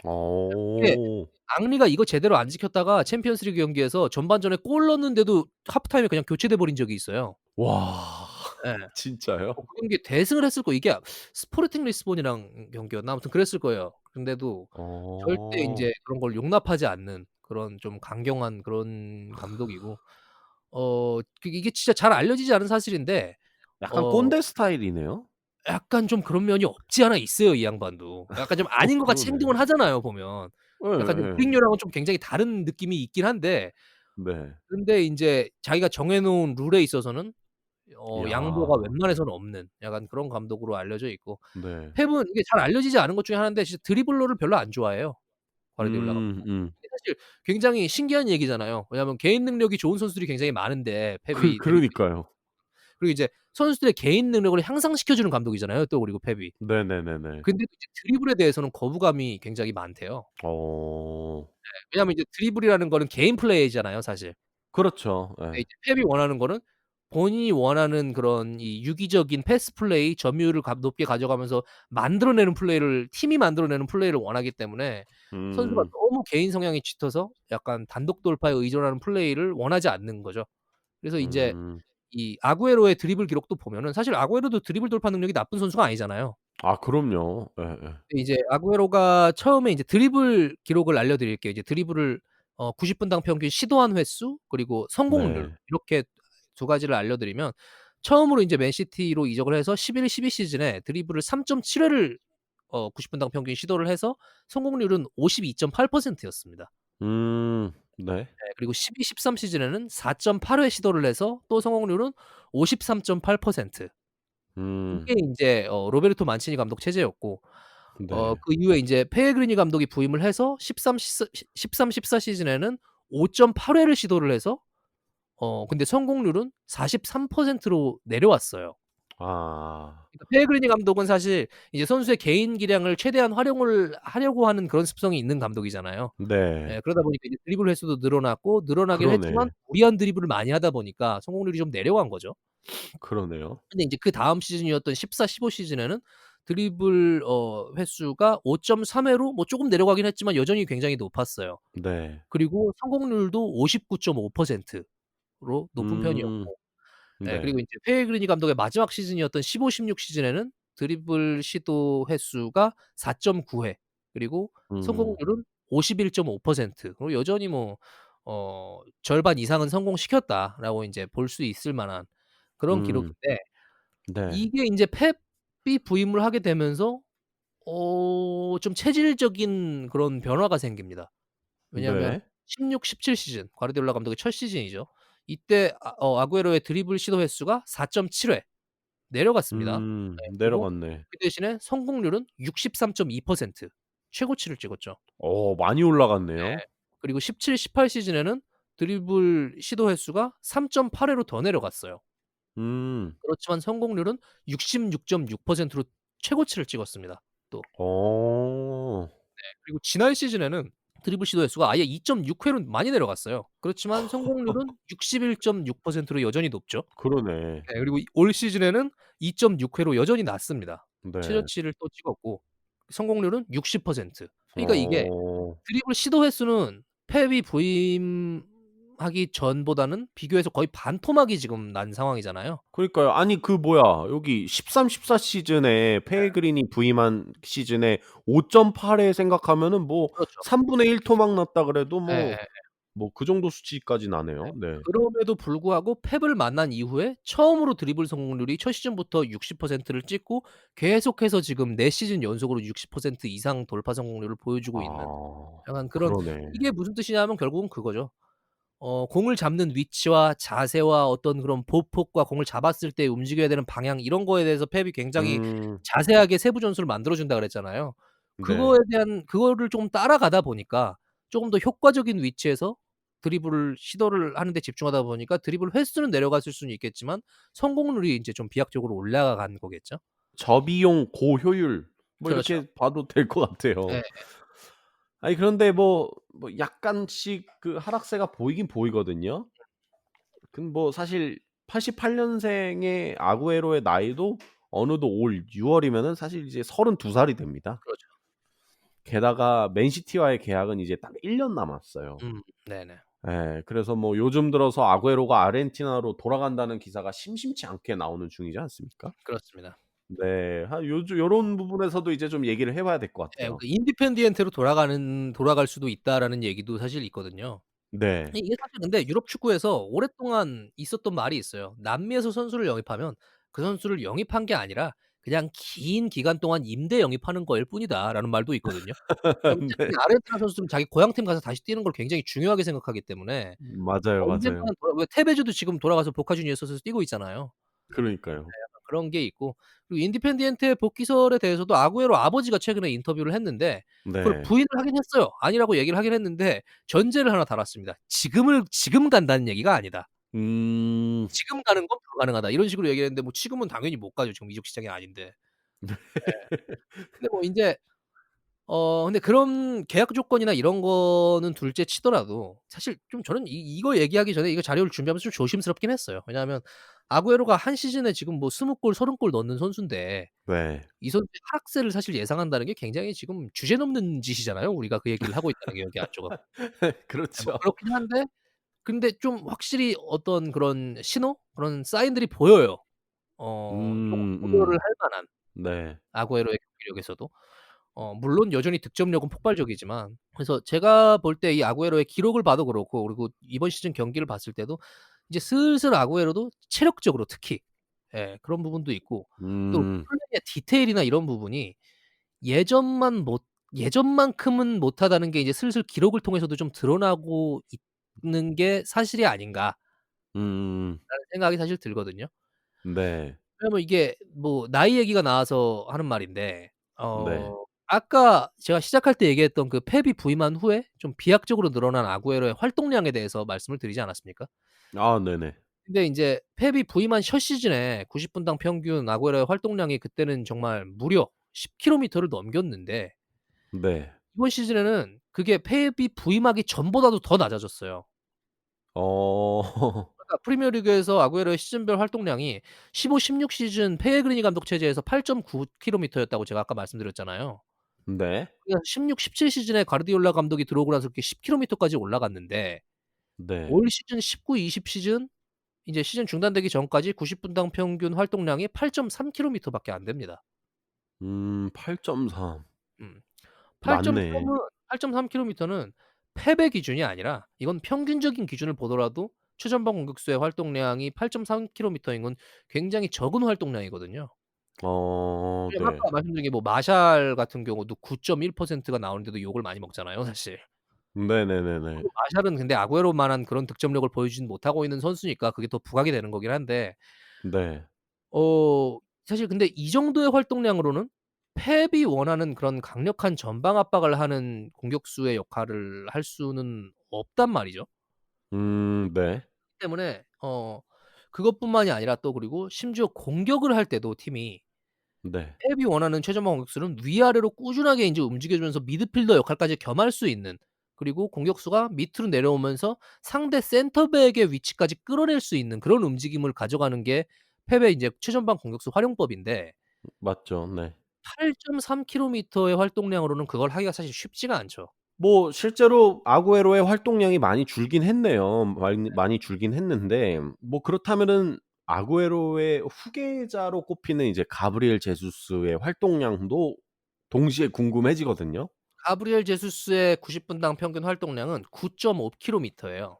이게 어. 앙리가 이거 제대로 안 지켰다가 챔피언스리그 경기에서 전반전에 골 넣었는데도 하프타임에 그냥 교체돼 버린 적이 있어요. 와. 예. 진짜요? 그 경기에 대승을 했을 거예요. 이게 스포르팅 리스본이랑 경기였나 아무튼 그랬을 거예요. 근데도 절대 어. 인제 그런 걸 용납하지 않는 그런 좀 강경한 그런 감독이고 이게 진짜 잘 알려지지 않은 사실인데 약간 어 꼰대 스타일이네요. 약간 좀 그런 면이 없지 않아 있어요, 이 양반도. 약간 좀 아닌 것 같이 그러네. 행동을 하잖아요, 보면. 약간 좀 예예. 브릭뉴랑은 좀 굉장히 다른 느낌이 있긴 한데 네. 근데 인제 자기가 정해 놓은 룰에 있어서는 양보가 야. 웬만해서는 없는 약간 그런 감독으로 알려져 있고 네. 펩은 이게 잘 알려지지 않은 것 중에 하나인데 진짜 드리블러를 별로 안 좋아해요, 과르디올라 감독은. 음. 이게 사실 굉장히 신기한 얘기잖아요. 왜냐하면 개인 능력이 좋은 선수들이 굉장히 많은데 펩이 데리고 있는 그러니까요. 그리고 이제 선수들의 개인 능력을 향상시켜 주는 감독이잖아요, 또 그리고 펩이. 네네네네. 근데도 이제 드리블에 대해서는 거부감이 굉장히 많대요. 어. 왜냐하면 이제 드리블이라는 거는 개인 플레이잖아요, 사실. 그렇죠. 근데 예. 이제 펩이 원하는 거는 본인이 원하는 그런 이 유기적인 패스 플레이, 점유율을 높게 가져가면서 만들어내는 플레이를 팀이 만들어내는 플레이를 원하기 때문에 선수가 음. 너무 개인 성향이 짙어서 약간 단독 돌파에 의존하는 플레이를 원하지 않는 거죠. 그래서 인제 음. 이 아구에로의 드리블 기록도 보면은 사실 아구에로도 드리블 돌파 능력이 나쁜 선수가 아니잖아요. 아 그럼요. 예예. 근데 이제 아구에로가 처음에 이제 드리블 기록을 알려드릴게요. 이제 드리블을 90 분당 평균 시도한 횟수 그리고 성공률 네. 이렇게 두 가지를 알려드리면 처음으로 인제 맨시티로 이적을 해서 11-12 시즌에 드리블을 3.7 회를 90 분당 평균 시도를 해서 성공률은 52.8% 였습니다. 네. 네. 그리고 12-13 시즌에는 4.8회 시도를 해서 또 성공률은 53.8%. 음. 이게 인제 로베르토 만치니 감독 체제였고 네. 그 이후에 인제 pellegrini 감독이 부임을 해서 13-14 시즌에는 5.8 회를 시도를 해서 근데 성공률은 43%로 내려왔어요. 아. 그러니까 pellegrini 감독은 사실 이제 선수의 개인 기량을 최대한 활용을 하려고 하는 그런 습성이 있는 감독이잖아요. 네. 예 그러다 보니까 이제 드리블 횟수도 늘어났고 늘어나긴 했지만 그러네. 무리한 드리블을 많이 하다 보니까 성공률이 좀 내려간 거죠. 그러네요. 근데 인제 그다음 시즌이었던 14-15 시즌에는 드리블 횟수가 5.3 회로 뭐 쪼금 내려가긴 했지만 여전히 굉장히 높았어요. 네. 그리고 성공률도 59.5%로 높은 음. 편이었고 예 네. 그리고 인제 pellegrini 감독의 마지막 시즌이었던 15-16 시즌에는 드리블 시도 횟수가 4.9 회 그리고 음. 성공률은 51.5% 그리고 여전히 뭐 '절반 이상은 성공시켰다.'라고 인제 볼 수 있을 만한 그런 음. 기록인데 네. 이게 인제 펩이 부임을 하게 되면서 좀 체질적인 그런 변화가 생깁니다. 왜냐하면 네. 16-17 시즌 과르디올라 감독의 첫 시즌이죠. 이때 아구에로의 드리블 시도 횟수가 4.7회 내려갔습니다. 네 그리고 내려갔네. 그 대신에 성공률은 63.2% 최고치를 찍었죠. 많이 올라갔네요. 네. 그리고 17-18 시즌에는 드리블 시도 횟수가 3.8 회로 더 내려갔어요. 음. 그렇지만 성공률은 66.6%로 최고치를 찍었습니다 또. 어. 그리고 지난 시즌에는 드리블 시도 횟수가 아예 2.6 회로 많이 내려갔어요. 그렇지만 성공률은 61.6%로 여전히 높죠. 그러네. 네 그리고 올 시즌에는 2.6 회로 여전히 낮습니다. 네. 최저치를 또 찍었고 성공률은 60%. 그러니까 이게 어. 드리블 시도 횟수는 펩이 부임하기 전보다는 비교해서 거의 반토막이 지금 난 상황이잖아요. 그러니까요. 아니 그 뭐야 여기 13-14 시즌에 페레그리니 부임한 시즌에 5.8 회 생각하면은 뭐 그렇죠. 3분의 1 토막 났다 그래도 뭐 예예. 그 정도 수치까지 네. 나네요. 네. 그럼에도 불구하고 펩을 만난 이후에 처음으로 드리블 성공률이 첫 시즌부터 60%를 찍고 계속해서 지금 4 시즌 연속으로 60% 이상 돌파 성공률을 보여주고 있는 아. 약간 그런 그러네. 이게 무슨 뜻이냐면 결국은 그거죠. 공을 잡는 위치와 자세와 어떤 그런 보폭과 공을 잡았을 때 움직여야 되는 방향 이런 거에 대해서 펩이 굉장히 음. 자세하게 세부 전술을 만들어 준다 그랬잖아요. 네. 그거에 대한 그거를 좀 따라가다 보니까 쪼금 더 효과적인 위치에서 드리블을 시도를 하는 데 집중하다 보니까 드리블 횟수는 내려갔을 수는 있겠지만 성공률이 인제 좀 비약적으로 올라간 거겠죠. 저비용 고효율 뭐 그렇죠. 이렇게 봐도 될 것 예. 같아요. 아니 그런데 뭐 약간씩 그 하락세가 보이긴 보이거든요. 뭐 사실 88 년생의 아구에로의 나이도 어느덧 올 6 월이면은 사실 이제 32 살이 됩니다. 그렇죠. 게다가 맨시티와의 계약은 이제 딱 1년 남았어요. 네네. 예. 그래서 뭐 요즘 들어서 아구에로가 아르헨티나로 돌아간다는 기사가 심심치 않게 나오는 중이지 않습니까? 그렇습니다. 네. 한 요즘 요런 부분에서도 이제 좀 얘기를 해 봐야 될 것 예. 같아요. 그 인디펜디엔트로 돌아갈 수도 있다라는 얘기도 사실 있거든요. 네. 이게 사실 근데 유럽 축구에서 오랫동안 있었던 말이 있어요. 남미에서 선수를 영입하면 그 선수를 영입한 게 아니라 그냥 긴 기간 동안 임대 영입하는 거일 뿐이다라는 말도 있거든요. 왜냐면 네. 특히 아르헨티나 선수들은 자기 고향팀 가서 다시 뛰는 걸 굉장히 중요하게 생각하기 때문에 맞아요, 맞아요. 언젠가는 왜 테베즈도 지금 돌아가서 보카 주니어스에서 뛰고 있잖아요. 그러니까요. 약간 그런 게 있고 그리고 인디펜디엔트의 복귀설에 대해서도 아구에로 아버지가 최근에 인터뷰를 했는데 그걸 네. 부인을 하긴 했어요. 아니라고 얘기를 하긴 했는데 전제를 하나 달았습니다. 지금 간다는 얘기가 아니다. 음. 지금 가는 건 불가능하다. 이런 식으로 얘기를 했는데 뭐 지금은 당연히 못 가죠. 지금 이적 시장이 아닌데. 예. 근데 뭐 인제 근데 그런 계약 조건이나 이런 거는 둘째 치더라도 사실 좀 저는 이거 얘기하기 전에 이거 자료를 준비하면서 좀 조심스럽긴 했어요. 왜냐하면 아구에로가 한 시즌에 지금 뭐 20 골 30골 넣는 선수인데 네. 이 선수의 하락세를 사실 예상한다는 게 굉장히 지금 주제넘는 짓이잖아요. 우리가 그 얘기를 하고 있다는 게 여기 안쪽은. 예 뭐 그렇죠. 그렇긴 한데 근데 좀 확실히 어떤 그런 신호? 그런 사인들이 보여요. 조금 우려를 음. 할 만한 네. 아구에로의 경기력에서도. 물론 여전히 득점력은 폭발적이지만 그래서 제가 볼 때 이 아구에로의 기록을 봐도 그렇고 그리고 이번 시즌 경기를 봤을 때도 이제 슬슬 아구에로도 체력적으로 특히 예 그런 부분도 있고 또 음. 플레이의 디테일이나 이런 부분이 예전만 못 예전만큼은 못하다는 게 이제 슬슬 기록을 통해서도 좀 드러나고 있는 게 사실이 아닌가라는 음음음. 생각이 사실 들거든요. 네. 왜냐면 이게 뭐 나이 얘기가 나와서 하는 말인데 네. 아까 제가 시작할 때 얘기했던 그 펩이 부임한 후에 좀 비약적으로 늘어난 아구에로의 활동량에 대해서 말씀을 드리지 않았습니까? 아 네네. 근데 인제 펩이 부임한 첫 시즌에 90 분당 평균 아구에로의 활동량이 그때는 정말 무려 10 킬로미터를 넘겼는데 네. 이번 시즌에는 그게 펩이 부임하기 전보다도 더 낮아졌어요. 어. 그러니까 프리미어리그에서 아구에로의 시즌별 활동량이 15-16 시즌 pellegrini 감독 체제에서 8.9 킬로미터였다고 제가 아까 말씀드렸잖아요. 네. 그러니까 16-17 시즌에 가르디올라 감독이 들어오고 나서 그게 10 킬로미터까지 올라갔는데 네. 올 시즌 19-20 시즌 인제 시즌 중단되기 전까지 90 분당 평균 활동량이 8.3 킬로미터밖에 안 됩니다. 8.3. 음. 8.3은 낮네. 8.3 킬로미터는 패배 기준이 아니라 이건 평균적인 기준을 보더라도 최전방 공격수의 활동량이 8.3 킬로미터인 건 굉장히 적은 활동량이거든요. 왜냐면 네. 아까 말씀드린 게 뭐 마샬 같은 경우도 9.1%가 나오는데도 욕을 많이 먹잖아요 사실. 네네네네. 물론 마샬은 근데 아구에로만한 그런 득점력을 보여주진 못하고 있는 선수니까 그게 더 부각이 되는 거긴 한데 네. 사실 근데 이 정도의 활동량으로는 펩이 원하는 그런 강력한 전방 압박을 하는 공격수의 역할을 할 수는 없단 말이죠. 네. 때문에 그것뿐만이 아니라 또 그리고 심지어 공격을 할 때도 팀이 네. 펩이 원하는 최전방 공격수는 위아래로 꾸준하게 인제 움직여 주면서 미드필더 역할까지 겸할 수 있는 그리고 공격수가 밑으로 내려오면서 상대 센터백의 위치까지 끌어낼 수 있는 그런 움직임을 가져가는 게 펩의 인제 최전방 공격수 활용법인데 맞죠. 네. 8.3 킬로미터의 활동량으로는 그걸 하기가 사실 쉽지가 않죠. 뭐 실제로 아구에로의 활동량이 많이 줄긴 했네요. 많이 줄긴 했는데 뭐 그렇다면은 아구에로의 후계자로 꼽히는 이제 가브리엘 제수스의 활동량도 동시에 궁금해지거든요. 가브리엘 제수스의 90 분당 평균 활동량은 9.5 킬로미터예요.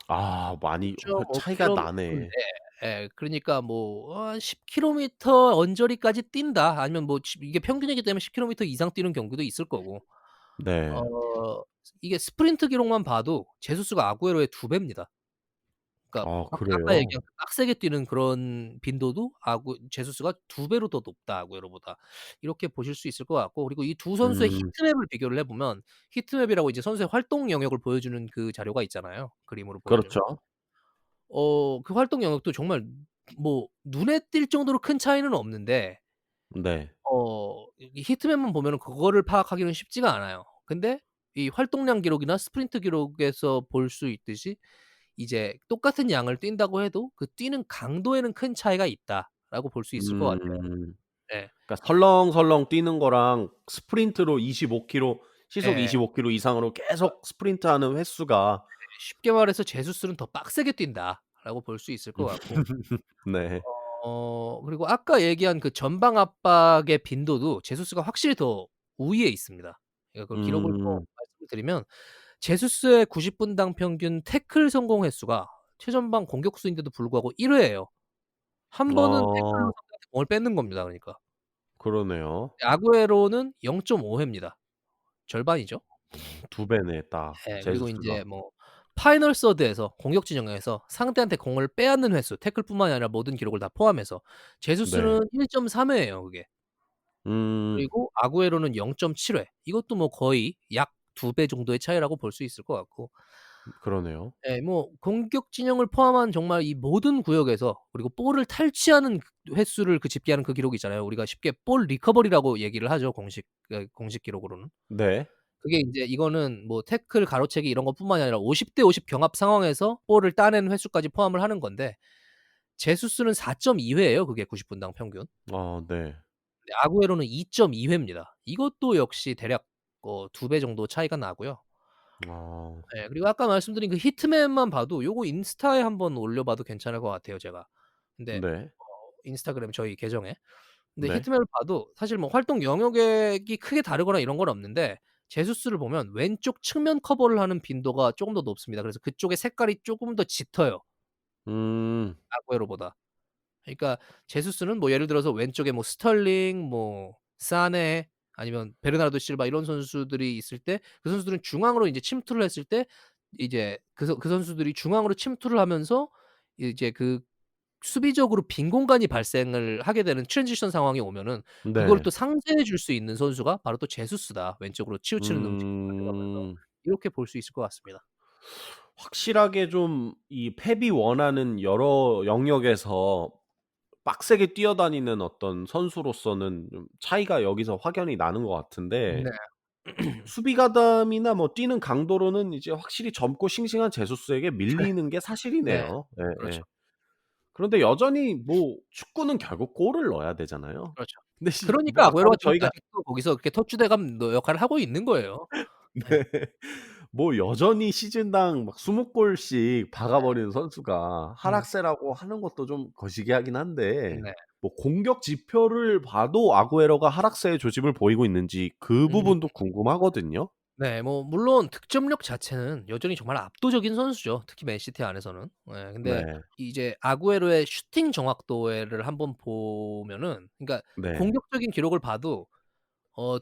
아 많이 9.5 차이가 킬로미터인데 나네. 예 그러니까 뭐 10 킬로미터 언저리까지 뛴다 아니면 뭐 이게 평균이기 때문에 10 킬로미터 이상 뛰는 경우도 있을 거고 네. 어 이게 스프린트 기록만 봐도 제수스가 아구에로의 2 배입니다. 그러니까 아 아까 그래요? 얘기한 그 빡세게 뛰는 그런 빈도도 제수스가 2 배로 더 높다 아구에로보다. 이렇게 보실 수 있을 것 같고 그리고 이 두 선수의 음 히트맵을 비교를 해 보면 히트맵이라고 이제 선수의 활동 영역을 보여주는 그 자료가 있잖아요, 그림으로 보여주는. 그렇죠. 그 활동 영역도 정말 뭐 눈에 띌 정도로 큰 차이는 없는데 네. 이 히트맵만 보면은 그거를 파악하기는 쉽지가 않아요. 근데 이 활동량 기록이나 스프린트 기록에서 볼 수 있듯이 이제 똑같은 양을 뛴다고 해도 그 뛰는 강도에는 큰 차이가 있다라고 볼 수 있을 것 같아요. 음. 예. 그러니까 설렁설렁 뛰는 거랑 스프린트로 25km 시속 예. 25km 이상으로 계속 스프린트하는 횟수가 쉽게 말해서 제수스는 더 빡세게 뛴다라고 볼 수 있을 것 같고 네. 그리고 아까 얘기한 그 전방 압박의 빈도도 제수스가 확실히 더 우위에 있습니다. 그러니까 그 기록을 또 음. 말씀을 드리면 제수스의 90 분당 평균 태클 성공 횟수가 최전방 공격수인데도 불구하고 1 회예요. 한 번은 태클로 어 상대한테 공을 뺏는 겁니다 그러니까. 그러네요. 아구에로는 0.5 회입니다. 절반이죠. 두 배네 딱 예. 그리고 제수스가. 인제 뭐 파이널 서드에서 공격 진영에서 상대한테 공을 빼앗는 횟수 태클뿐만이 아니라 모든 기록을 다 포함해서 네. 제수스는 1.3 회예요 그게. 음 그리고 아구에로는 0.7 회. 이것도 뭐 거의 약 2배 정도의 차이라고 볼 수 있을 것 같고 그러네요. 예 뭐 공격 진영을 포함한 정말 이 모든 구역에서 그리고 볼을 탈취하는 횟수를 그 집계하는 그 기록이 있잖아요. 우리가 쉽게 볼 리커버리라고 얘기를 하죠 공식 기록으로는. 네. 그게 인제 이거는 뭐 태클 가로채기 이런 것뿐만이 아니라 50대 50 경합 상황에서 볼을 따낸 횟수까지 포함을 하는 건데 제수스는 4.2 회예요 그게 90 분당 평균. 네. 근데 아구에로는 2.2 회입니다. 이것도 역시 대략 2배 정도 차이가 나고요. 아 예 그리고 아까 말씀드린 그 히트맨만 봐도 요거 인스타에 한번 올려 봐도 괜찮을 것 같아요 제가. 근데 네. 인스타그램 저희 계정에. 근데 네. 히트맨을 봐도 사실 뭐 활동 영역이 크게 다르거나 이런 건 없는데 제수스를 보면 왼쪽 측면 커버를 하는 빈도가 쪼금 더 높습니다. 그래서 그쪽의 색깔이 쪼금 더 짙어요, 음 아구에로보다. 그러니까 제수스는 뭐 예를 들어서 왼쪽에 뭐 스털링 뭐 사네 아니면 베르나르도 실바 이런 선수들이 있을 때 그 선수들은 중앙으로 인제 침투를 했을 때 이제 그 선수들이 중앙으로 침투를 하면서 이제 그 수비적으로 빈 공간이 발생을 하게 되는 트랜지션 상황이 오면은 그거를 네. 또 상쇄해 줄 수 있는 선수가 바로 또 제수스다. 왼쪽으로 치우치는 움직임을 가져가면서. 음. 이렇게 볼 수 있을 것 같습니다. 확실하게 좀 이 펩이 원하는 여러 영역에서 빡세게 뛰어다니는 어떤 선수로서는 좀 차이가 여기서 확연히 나는 것 같은데 네. 수비 가담이나 뭐 뛰는 강도로는 이제 확실히 젊고 싱싱한 제수스에게 밀리는 게 네. 사실이네요. 예예. 그렇죠. 그런데 여전히 뭐 축구는 결국 골을 넣어야 되잖아요. 그렇죠. 근데 시 뭐 그러니까 아까도 아구에로가 지금 저희가 아직도 거기서 그렇게 터치대감 역할을 하고 있는 거예요. 예. 네. 뭐 여전히 시즌당 막 20 골씩 박아 버리는 선수가 음. 하락세라고 하는 것도 좀 거시기하긴 한데 네. 뭐 공격 지표를 봐도 아구에로가 하락세의 조짐을 보이고 있는지 그 음. 부분도 궁금하거든요. 네. 뭐 물론 득점력 자체는 여전히 정말 압도적인 선수죠. 특히 맨시티 안에서는. 예. 근데 네. 이제 아구에로의 슈팅 정확도를 한번 보면은 그러니까 네. 공격적인 기록을 봐도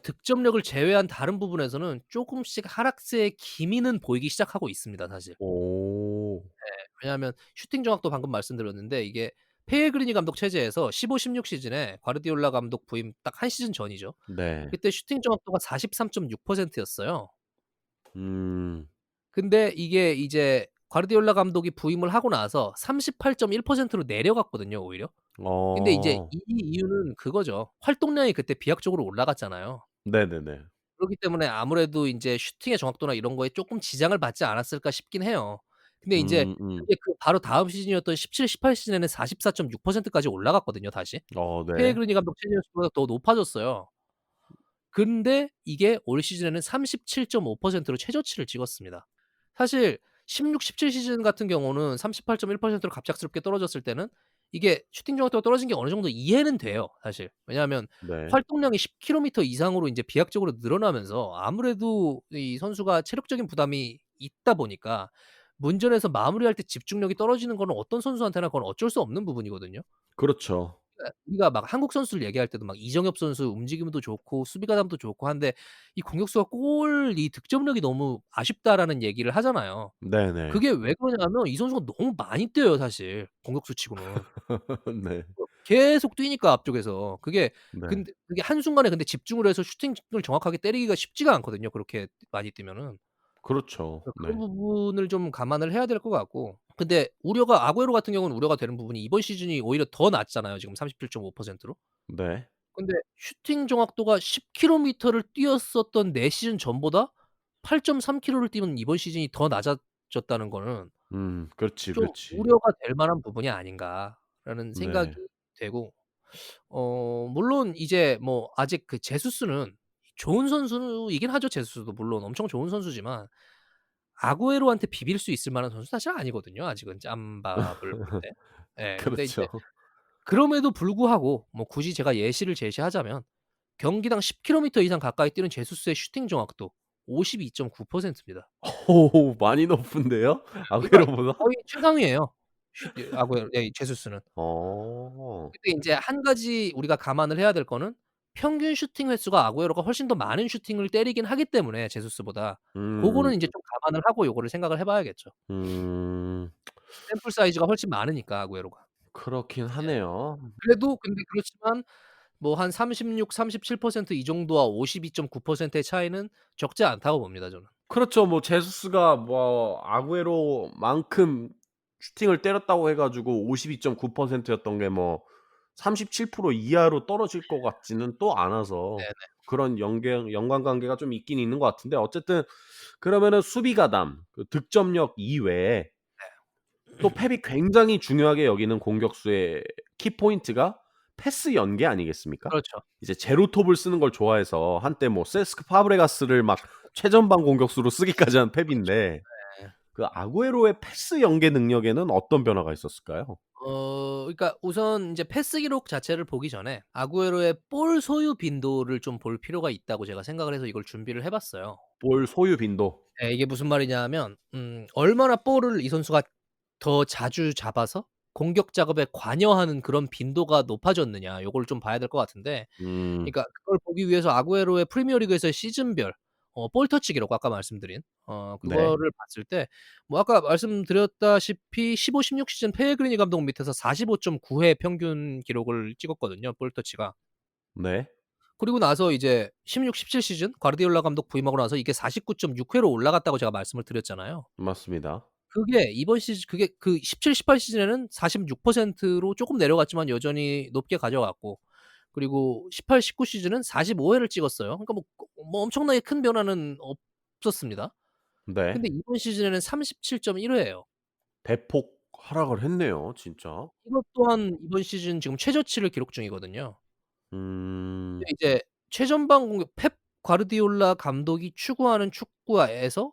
득점력을 제외한 다른 부분에서는 쪼금씩 하락세의 기미는 보이기 시작하고 있습니다 사실. 오. 왜냐하면 슈팅 정확도 방금 말씀드렸는데 이게 펠그리니 감독 체제에서 15-16 시즌에 과르디올라 감독 부임 딱 한 시즌 전이죠. 네. 그때 슈팅 정확도가 43.6% 였어요. 음. 근데 이게 이제 과르디올라 감독이 부임을 하고 나서 38.1%로 내려갔거든요 오히려. 근데 이제 어. 이 이유는 그거죠. 활동량이 그때 비약적으로 올라갔잖아요. 네네네. 그렇기 때문에 아무래도 인제 슈팅의 정확도나 이런 거에 쪼끔 지장을 받지 않았을까 싶긴 해요. 근데 인제 음음. 그게 그 바로 다음 시즌이었던 17-18 시즌에는 44.6% 까지 올라갔거든요 다시. 네. pellegrini 감독 체제에서보다 더 높아졌어요. 근데 이게 올 시즌에는 37.5%로 최저치를 찍었습니다. 사실 16-17 시즌 같은 경우는 38.1%로 갑작스럽게 떨어졌을 때는 이게 슈팅 정확도가 떨어진 게 어느 정도 이해는 돼요 사실. 왜냐하면 네. 활동량이 10 킬로미터 이상으로 인제 비약적으로 늘어나면서 아무래도 이 선수가 체력적인 부담이 있다 보니까 문전에서 마무리할 때 집중력이 떨어지는 거는 어떤 선수한테나 그건 어쩔 수 없는 부분이거든요. 그렇죠. 그러니까 우리가 막 한국 선수들 얘기할 때도 막 이정엽 선수 움직임도 좋고 수비 가담도 좋고 한데 이 공격수가 골 이 득점력이 너무 아쉽다라는 얘기를 하잖아요. 네네. 그게 왜 그러냐면 이 선수가 너무 많이 뛰어요 사실 공격수 치고는. 네. 계속 뛰니까 앞쪽에서. 그게 네. 근데 그게 한순간에 근데 집중을 해서 슈팅을 정확하게 때리기가 쉽지가 않거든요 그렇게 많이 뛰면은. 그렇죠. 그러니까 그런 네. 부분을 좀 감안을 해야 될 것 같고 근데 우려가 아구에로 같은 경우는 우려가 되는 부분이 이번 시즌이 오히려 더 낮잖아요 지금 37.5%로. 네. 근데 슈팅 정확도가 10 킬로미터를 뛰었었던 4 시즌 전보다 8.3 킬로를 뛰면 이번 시즌이 더 낮아졌다는 거는 그렇지, 좀 그렇지. 우려가 될 만한 부분이 아닌가라는 생각이 네. 되고 물론 이제 뭐 아직 그 제수스는 좋은 선수이긴 하죠. 제수스도 물론 엄청 좋은 선수지만 아구에로한테 비빌 수 있을 만한 선수는 사실 아니거든요. 아직은 짬밥을 볼 때. 예. 근데 이제 그렇죠. 그럼에도 불구하고 뭐 굳이 제가 예시를 제시하자면 경기당 10km 이상 가까이 뛰는 제수스의 슈팅 정확도 52.9%입니다. 오 많이 높은데요? 그러니까 아구에로보다? 거의 최강이에요. 아구에로 제수스는. 어. 근데 인제 한 가지 우리가 감안을 해야 될 거는 평균 슈팅 횟수가 아구에로가 훨씬 더 많은 슈팅을 때리긴 하기 때문에 제수스보다 음. 고거는 인제 좀 감안을 하고 요거를 생각을 해 봐야겠죠. 음. 샘플 사이즈가 훨씬 많으니까 아구에로가. 그렇긴 예. 하네요. 그래도 근데 그렇지만 뭐 한 36, 37% 이 정도와 52.9%의 차이는 적지 않다고 봅니다 저는. 그렇죠. 뭐 제수스가 뭐 아구에로만큼 슈팅을 때렸다고 해 가지고 52.9% 였던 게 뭐 37% 이하로 떨어질 것 같지는 또 않아서 네네. 그런 연계 연관관계가 좀 있긴 있는 것 같은데 어쨌든 그러면은 수비 가담, 그 득점력 이외에 또 펩이 굉장히 중요하게 여기는 공격수의 키포인트가 패스 연계 아니겠습니까? 그렇죠. 이제 제로톱을 쓰는 걸 좋아해서 한때 뭐 세스크 파브레가스를 막 최전방 공격수로 쓰기까지 한 그렇죠. 펩인데 네. 그 아구에로의 패스 연계 능력에는 어떤 변화가 있었을까요? 그러니까 우선 인제 패스 기록 자체를 보기 전에 아구에로의 볼 소유 빈도를 좀 볼 필요가 있다고 제가 생각을 해서 이걸 준비를 해 봤어요. 볼 소유 빈도. 예 이게 무슨 말이냐면 얼마나 볼을 이 선수가 더 자주 잡아서 공격 작업에 관여하는 그런 빈도가 높아졌느냐 요걸 좀 봐야 될 것 같은데 음. 그러니까 그걸 보기 위해서 아구에로의 프리미어 리그에서의 시즌별 볼 터치 기록 아까 말씀드린 네. 그거를 봤을 때 뭐 아까 말씀드렸다시피 15-16 시즌 pellegrini 감독 밑에서 45.9회 평균 기록을 찍었거든요, 볼 터치가. 네. 그리고 나서 이제 16-17 시즌 과르디올라 감독 부임하고 나서 이게 49.6 회로 올라갔다고 제가 말씀을 드렸잖아요. 맞습니다. 그게 이번 시즌 그게 그 17-18 시즌에는 46%로 쪼끔 내려갔지만 여전히 높게 가져갔고 그리고 18-19 시즌은 45 회를 찍었어요. 그러니까 뭐 엄청나게 큰 변화는 없었습니다. 네. 근데 이번 시즌에는 37.1 회예요. 대폭 하락을 했네요 진짜. 이것 또한 이번 시즌 지금 최저치를 기록 중이거든요. 음. 근데 이제 최전방 공격 펩 과르디올라 감독이 추구하는 축구에서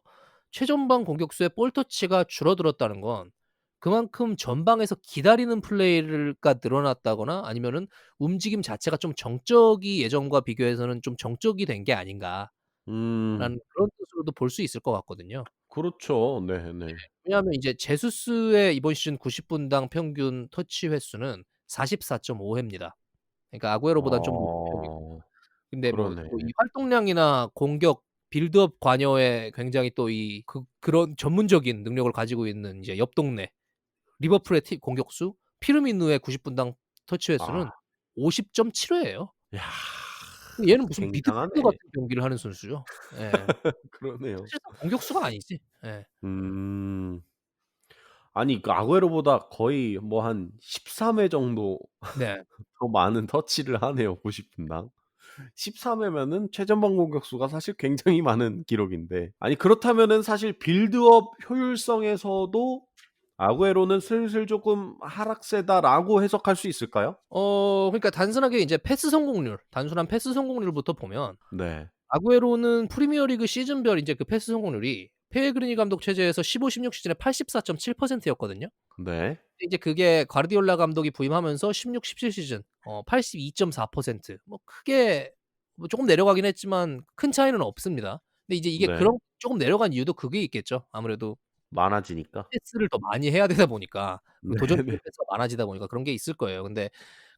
최전방 공격수의 볼 터치가 줄어들었다는 건 그만큼 전방에서 기다리는 플레이가 늘어났다거나 아니면은 움직임 자체가 좀 정적이 예전과 비교해서는 좀 정적이 된 게 아닌가라는 음. 그런 뜻으로도 볼 수 있을 것 같거든요. 그렇죠. 네네. 왜냐하면 이제 제수스의 이번 시즌 90 분당 평균 터치 횟수는 44.5 회입니다. 그러니까 아구에로보다는 좀 높은 편이고 어. 근데 뭐 그러네. 또 이 활동량이나 공격 빌드업 관여에 굉장히 또 그런 전문적인 능력을 가지고 있는 이제 옆 동네 리버풀의 공격수 피르미누의 90 분당 터치 횟수는 아. 50.7 회예요. 야. 얘는 무슨 미드필더 굉장하네. 같은 경기를 하는 선수죠. 예. 그러네요. 사실상 공격수가 아니지. 예. 음. 아니 그 아구에로보다 거의 뭐 한 13회 정도 네. 더 많은 터치를 하네요 90 분당. 13 회면은 최전방 공격수가 사실 굉장히 많은 기록인데 아니 그렇다면은 사실 빌드업 효율성에서도 '아구에로는 슬슬 쪼끔 하락세다.'라고 해석할 수 있을까요? 그러니까 단순하게 이제 패스 성공률, 단순한 패스 성공률부터 보면 네. 아구에로는 프리미어리그 시즌별 인제 그 패스 성공률이 pellegrini 감독 체제에서 15-16 시즌에 84.7% 였거든요. 네. 이제 그게 과르디올라 감독이 부임하면서 16-17 시즌 82.4%. 뭐 크게 뭐 쪼금 내려가긴 했지만 큰 차이는 없습니다. 근데 이제 이게 네. 그런 쪼금 내려간 이유도 그게 있겠죠. 아무래도 많아지니까. 패스를 더 많이 해야 되다 보니까 그 도전적인 네네. 패스가 많아지다 보니까 그런 게 있을 거예요. 근데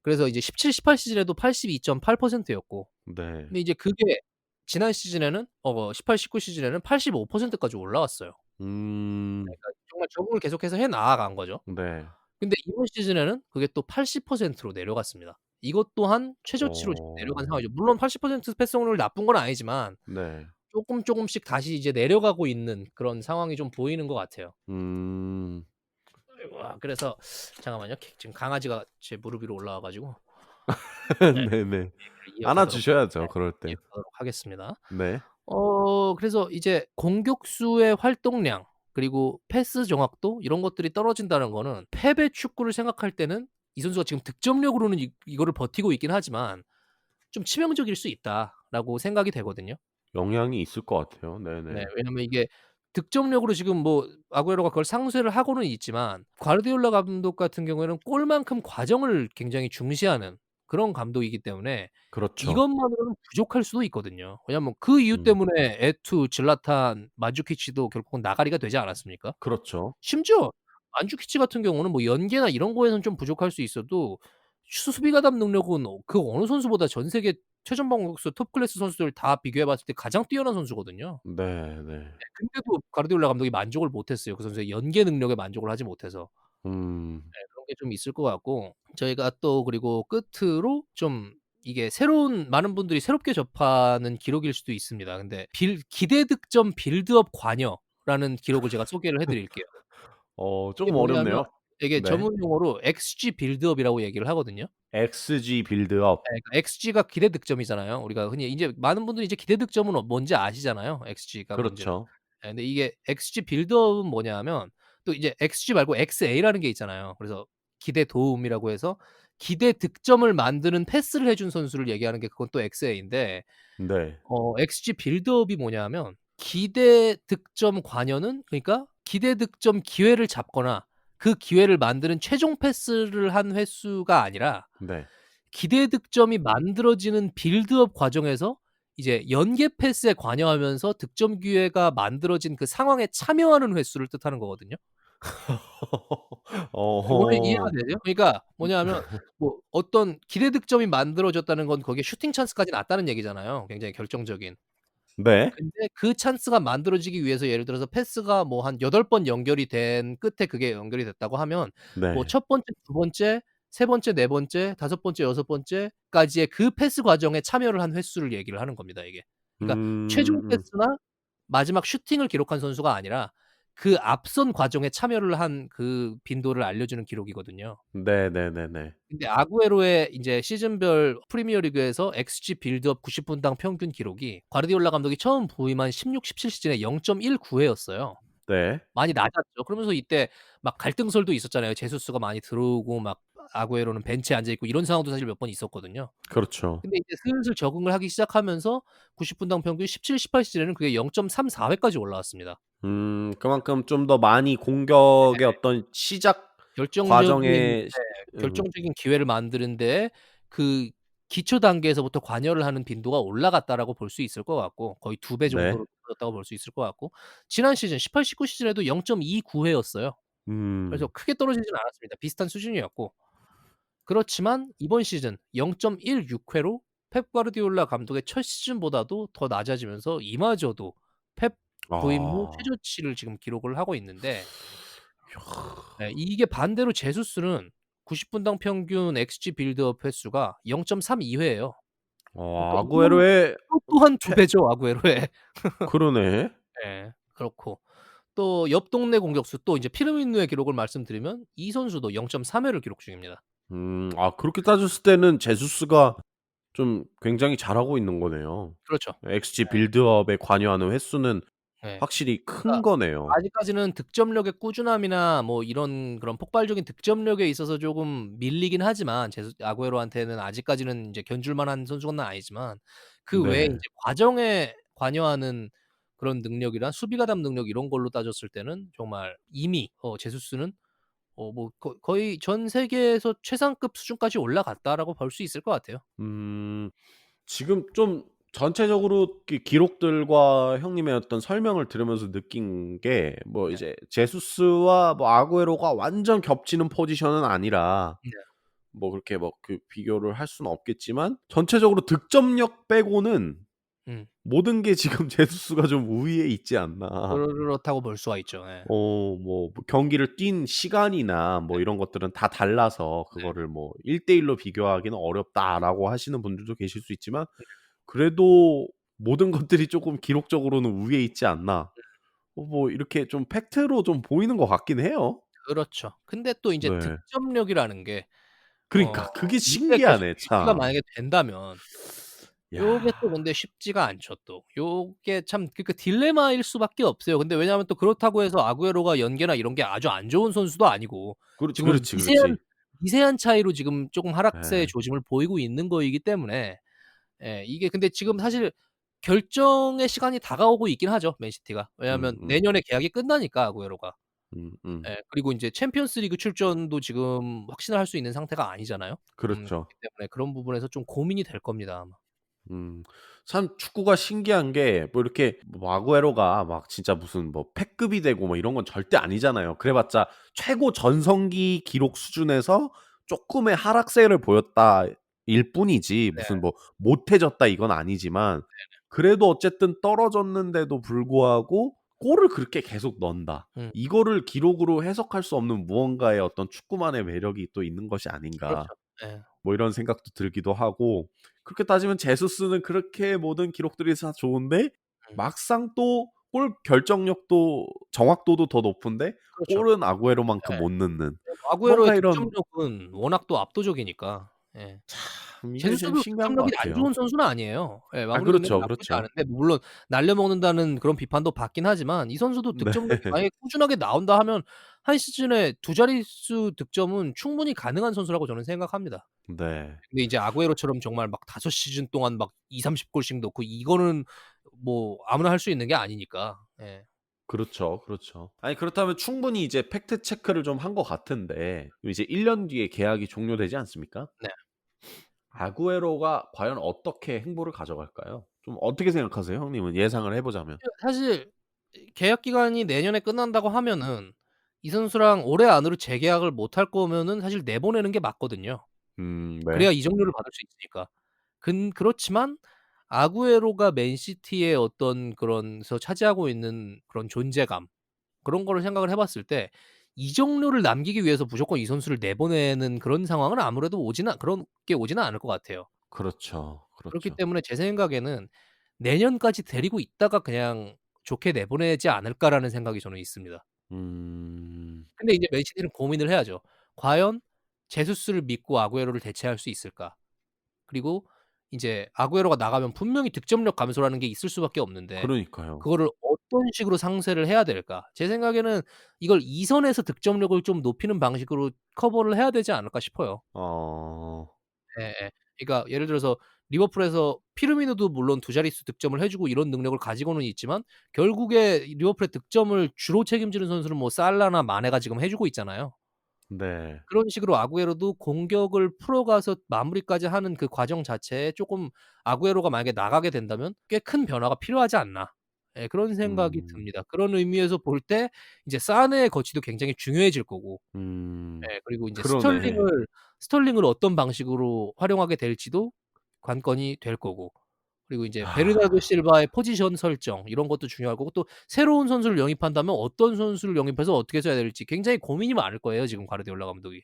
그래서 이제 17-18 시즌에도 82.8% 였고 네. 근데 이제 그게 지난 시즌에는 18-19 시즌에는 85% 까지 올라왔어요. 음. 그러니까 정말 적응을 계속해서 해 나아간 거죠. 네. 근데 이번 시즌에는 그게 또 80%로 내려갔습니다. 이것 또한 최저치로 지금 내려간 어. 상황이죠. 물론 80% 패스 성공률이 나쁜 건 아니지만 네. 쪼끔씩 다시 이제 내려가고 있는 그런 상황이 좀 보이는 것 같아요. 음. 아이고 그래서 잠깐만요. 지금 강아지가 제 무릎 위로 올라와 가지고 네 네네. 얘기를 안아 이어가도록 주셔야죠 그럴 땐. 이어가도록 하겠습니다. 네. 그래서 이제 공격수의 활동량 그리고 패스 정확도 이런 것들이 떨어진다는 거는 펩의 축구를 생각할 때는 이 선수가 지금 득점력으로는 이거를 버티고 있긴 하지만 좀 치명적일 수 있다라고 생각이 되거든요. 영향이 있을 것 같아요. 네. 네네. 왜냐면 이게 득점력으로 지금 뭐 아구에로가 그걸 상쇄를 하고는 있지만 과르디올라 감독 같은 경우에는 골만큼 과정을 굉장히 중시하는 그런 감독이기 때문에 그렇죠. 이것만으로는 부족할 수도 있거든요. 왜냐면 그 이유 음. 때문에 에투, 질라탄, 만주키치도 결국은 나가리가 되지 않았습니까? 그렇죠. 심지어 만주키치 같은 경우는 뭐 연계나 이런 거에서는 좀 부족할 수 있어도 수비 가담 능력은 그 어느 선수보다 전 세계 최전방 공격수 톱 클래스 선수들 다 비교해 봤을 때 가장 뛰어난 선수거든요. 네네. 근데도 가르디올라 감독이 만족을 못 했어요. 그 선수의 연계 능력에 만족을 하지 못해서. 음. 네, 그런 게 좀 있을 것 같고 저희가 또 그리고 끝으로 좀 이게 새로운 많은 분들이 새롭게 접하는 기록일 수도 있습니다. 근데 기대 득점 빌드업 관여라는 기록을 제가 소개를 해 드릴게요. 이게 쪼금 뭐냐면 어렵네요. 이게 네. 전문 용어로 XG 빌드업이라고 얘기를 하거든요. XG 빌드업. 예, 그러니까 XG가 기대 득점이잖아요. 우리가 흔히 이제 많은 분들이 이제 기대 득점은 뭔지 아시잖아요. XG가 뭔지는. 그렇죠. 예, 근데 이게 XG 빌드업은 뭐냐면 또 이제 XG 말고 XA라는 게 있잖아요. 그래서 기대 도움이라고 해서 기대 득점을 만드는 패스를 해준 선수를 얘기하는 게 그건 또 XA인데 네. XG 빌드업이 뭐냐면 기대 득점 관여는 그러니까 기대 득점 기회를 잡거나 그 기회를 만드는 최종 패스를 한 횟수가 아니라 네. 기대 득점이 만들어지는 빌드업 과정에서 이제 연계 패스에 관여하면서 득점 기회가 만들어진 그 상황에 참여하는 횟수를 뜻하는 거거든요. 원래 이해가 어허. 되세요? 그러니까 뭐냐 하면 뭐 어떤 기대 득점이 만들어졌다는 건 거기에 슈팅 찬스까지 났다는 얘기잖아요, 굉장히 결정적인. 네. 근데 그 찬스가 만들어지기 위해서 예를 들어서 패스가 뭐 한 8번 연결이 된 끝에 그게 연결이 됐다고 하면 뭐 네. 첫 번째, 두 번째, 세 번째, 네 번째, 다섯 번째, 여섯 번째까지의 그 패스 과정에 참여를 한 횟수를 얘기를 하는 겁니다, 이게. 그러니까 최종 음. 패스나 마지막 슈팅을 기록한 선수가 아니라 그 앞선 과정에 참여를 한 그 빈도를 알려주는 기록이거든요. 네네네네. 근데 아구에로의 인제 시즌별 프리미어 리그에서 XG 빌드업 90 분당 평균 기록이 과르디올라 감독이 처음 부임한 16-17 시즌에 0.19 회였어요. 네. 많이 낮았죠. 그러면서 이때 막 갈등설도 있었잖아요. 제수스가 많이 들어오고 막 아구에로는 벤치에 앉아 있고 이런 상황도 사실 몇 번 있었거든요. 그렇죠. 근데 이제 슬슬 적응을 하기 시작하면서 90 분당 평균 17-18 시즌에는 그게 0.34 회까지 올라왔습니다. 그만큼 좀 더 많이 공격의 어떤 시작 결정적인 과정에 결정적인 기회를 만드는 데에 그 기초 단계에서부터 관여를 하는 빈도가 올라갔다라고 볼 수 있을 것 같고 거의 2배 네. 정도로 높아졌다고 볼 수 있을 것 같고 지난 시즌 18-19 시즌에도 0.29 회였어요. 그래서 음. 크게 떨어지지는 않았습니다. 비슷한 수준이었고 그렇지만 이번 시즌 0.16 회로 펩 과르디올라 감독의 첫 시즌보다도 더 낮아지면서 이마저도 펩 부임 후 아. 최저치를 지금 기록을 하고 있는데 네, 이게 반대로 제수스는 90 분당 평균 XG 빌드업 횟수가 0.32 회예요. 그러니까 이건 아구에로의 이것 또한 2 최 배죠, 아구에로의. 그러네. 예. 그렇고 또 옆 동네 공격수 또 이제 피르미누의 기록을 말씀드리면 이 선수도 0.3 회를 기록 중입니다. 그렇게 따졌을 때는 제수스가 좀 굉장히 잘하고 있는 거네요. 그렇죠. XG 빌드업에 관여하는 횟수는 예. 확실히 큰 그러니까 거네요. 아직까지는 득점력의 꾸준함이나 뭐 이런 그런 폭발적인 득점력에 있어서 조금 밀리긴 하지만 아구에로한테는 아직까지는 인제 견줄 만한 선수는 아니지만 그 외에 네. 인제 과정에 관여하는 그런 능력이나 수비 가담 능력 이런 걸로 따졌을 때는 정말 이미 제수스는 뭐 거의 전 세계에서 최상급 수준까지 올라갔다라고 볼 수 있을 것 같아요. 음. 지금 좀 전체적으로 기록들과 형님의 어떤 설명을 들으면서 느낀 게 뭐 네. 이제 제수스와 뭐 아구에로가 완전 겹치는 포지션은 아니라 네. 뭐 그렇게 뭐 비교를 할 수는 없겠지만 전체적으로 득점력 빼고는 음. 모든 게 지금 제수스가 좀 우위에 있지 않나. 그렇다고 볼 수가 있죠. 예. 뭐 경기를 뛴 시간이나 뭐 이런 것들은 다 달라서 네. 그거를 뭐 1대 1로 비교하기는 어렵다라고 하시는 분들도 계실 수 있지만 그래도 모든 것들이 쪼끔 기록적으로는 우위에 있지 않나. 뭐 이렇게 좀 팩트로 좀 보이는 것 같긴 해요. 그렇죠. 근데 또 인제 네. 득점력이라는 게 어 그러니까 그게 이게 계속 신기하네 유지가 참. 만약에 된다면 요게 야. 또 근데 쉽지가 않죠 또. 요게 참 그러니까 딜레마일 수밖에 없어요. 근데 왜냐하면 또 그렇다고 해서 아구에로가 연계나 이런 게 아주 안 좋은 선수도 아니고 지금 그렇지, 미세한 그렇지. 미세한 차이로 지금 쪼금 하락세의 예. 조짐을 보이고 있는 거이기 때문에 이게 근데 지금 사실 결정의 시간이 다가오고 있긴 하죠, 맨시티가. 왜냐하면 음음. 내년에 계약이 끝나니까 아구에로가. 음음. 그리고 인제 챔피언스 리그 출전도 지금 확신을 할 수 있는 상태가 아니잖아요. 그렇죠. 그렇기 때문에 그런 부분에서 좀 고민이 될 겁니다, 아마. 음. 참 축구가 신기한 게 뭐 이렇게 뭐 아구에로가 막 진짜 무슨 뭐 패급이 되고 뭐 이런 건 절대 아니잖아요. 그래 봤자 최고 전성기 기록 수준에서 쪼끔의 하락세를 보였다일 뿐이지 네. 무슨 뭐 못해졌다 이건 아니지만 그래도 어쨌든 떨어졌는데도 불구하고 골을 그렇게 계속 넣는다. 음. 이거를 기록으로 해석할 수 없는 무언가의 어떤 축구만의 매력이 또 있는 것이 그렇죠. 아닌가. 예. 뭐 이런 생각도 들기도 하고 그렇게 따지면 제수스는 그렇게 모든 기록들이 다 좋은데 음. 막상 또 골 결정력도 정확도도 더 높은데 그렇죠. 골은 아구에로만큼 예. 못 넣는 아구에로의 뭔가 이런 득점력은 워낙 또 압도적이니까. 예. 참 이게 참 제수스도 신기한 것 득점력이 안 같아요. 좋은 선수는 아니에요. 아 마무리 능력이 그렇죠, 나쁘지 그렇죠. 않은데 물론 날려먹는다는 그런 비판도 받긴 하지만 이 선수도 네. 득점력이 만약에 꾸준하게 나온다 하면 한 시즌에 두 자릿수 득점은 충분히 가능한 선수라고 저는 생각합니다. 네. 근데 이제 아구에로처럼 정말 막 5 시즌 동안 막 20-30 골씩 넣고 이거는 뭐 아무나 할 수 있는 게 아니니까. 예. 그렇죠, 그렇죠. 아니 그렇다면 충분히 이제 팩트 체크를 좀 한 것 같은데 이제 1년 뒤에 계약이 종료되지 않습니까? 네. 아구에로가 과연 어떻게 행보를 가져갈까요? 좀 어떻게 생각하세요 형님은 예상을 해 보자면? 사실 계약 기간이 내년에 끝난다고 하면은 이 선수랑 올해 안으로 재계약을 못할 거면은 사실 내보내는 게 맞거든요. 네. 그래야 이적료를 받을 수 있으니까. 그렇지만 아구에로가 맨시티의 어떤 그런 차지하고 있는 그런 존재감 그런 거를 생각을 해 봤을 때 이적료를 남기기 위해서 무조건 이 선수를 내보내는 그런 상황은 아무래도 그런 게 오지는 않을 것 같아요. 그렇죠. 그렇기 그렇죠. 때문에 제 생각에는 '내년까지 데리고 있다가 그냥 좋게 내보내지 않을까.'라는 생각이 저는 있습니다. 음. 근데 이제 맨시티는 고민을 해야죠. '과연 제수스를 믿고 아구에로를 대체할 수 있을까?' 그리고 인제 아구에로가 나가면 분명히 득점력 감소라는 게 있을 수밖에 없는데 그러니까요. 그거를 어떤 식으로 상쇄를 해야 될까? 제 생각에는 이걸 2 선에서 득점력을 좀 높이는 방식으로 커버를 해야 되지 않을까 싶어요. 어. 예예. 그러니까 예를 들어서 리버풀에서 피르미누도 물론 두 자릿수 득점을 해 주고 이런 능력을 가지고는 있지만 결국에 이 리버풀의 득점을 주로 책임지는 선수는 뭐 살라나 마네가 지금 해 주고 있잖아요. 네. 그런 식으로 아구에로도 공격을 풀어가서 마무리까지 하는 그 과정 자체에 쪼끔 아구에로가 만약에 나가게 된다면 '꽤 큰 변화가 필요하지 않나.' 그런 생각이 음. 듭니다. 그런 의미에서 볼 때 이제 사네의 거치도 굉장히 중요해질 거고 음. 그리고 인제 그러네. 스털링을 어떤 방식으로 활용하게 될지도 관건이 될 거고 그리고 인제 베르나르도 아. 실바의 포지션 설정 이런 것도 중요할 거고 또 새로운 선수를 영입한다면 어떤 선수를 영입해서 어떻게 써야 될지 굉장히 고민이 많을 거예요 지금 가르디올라 감독이.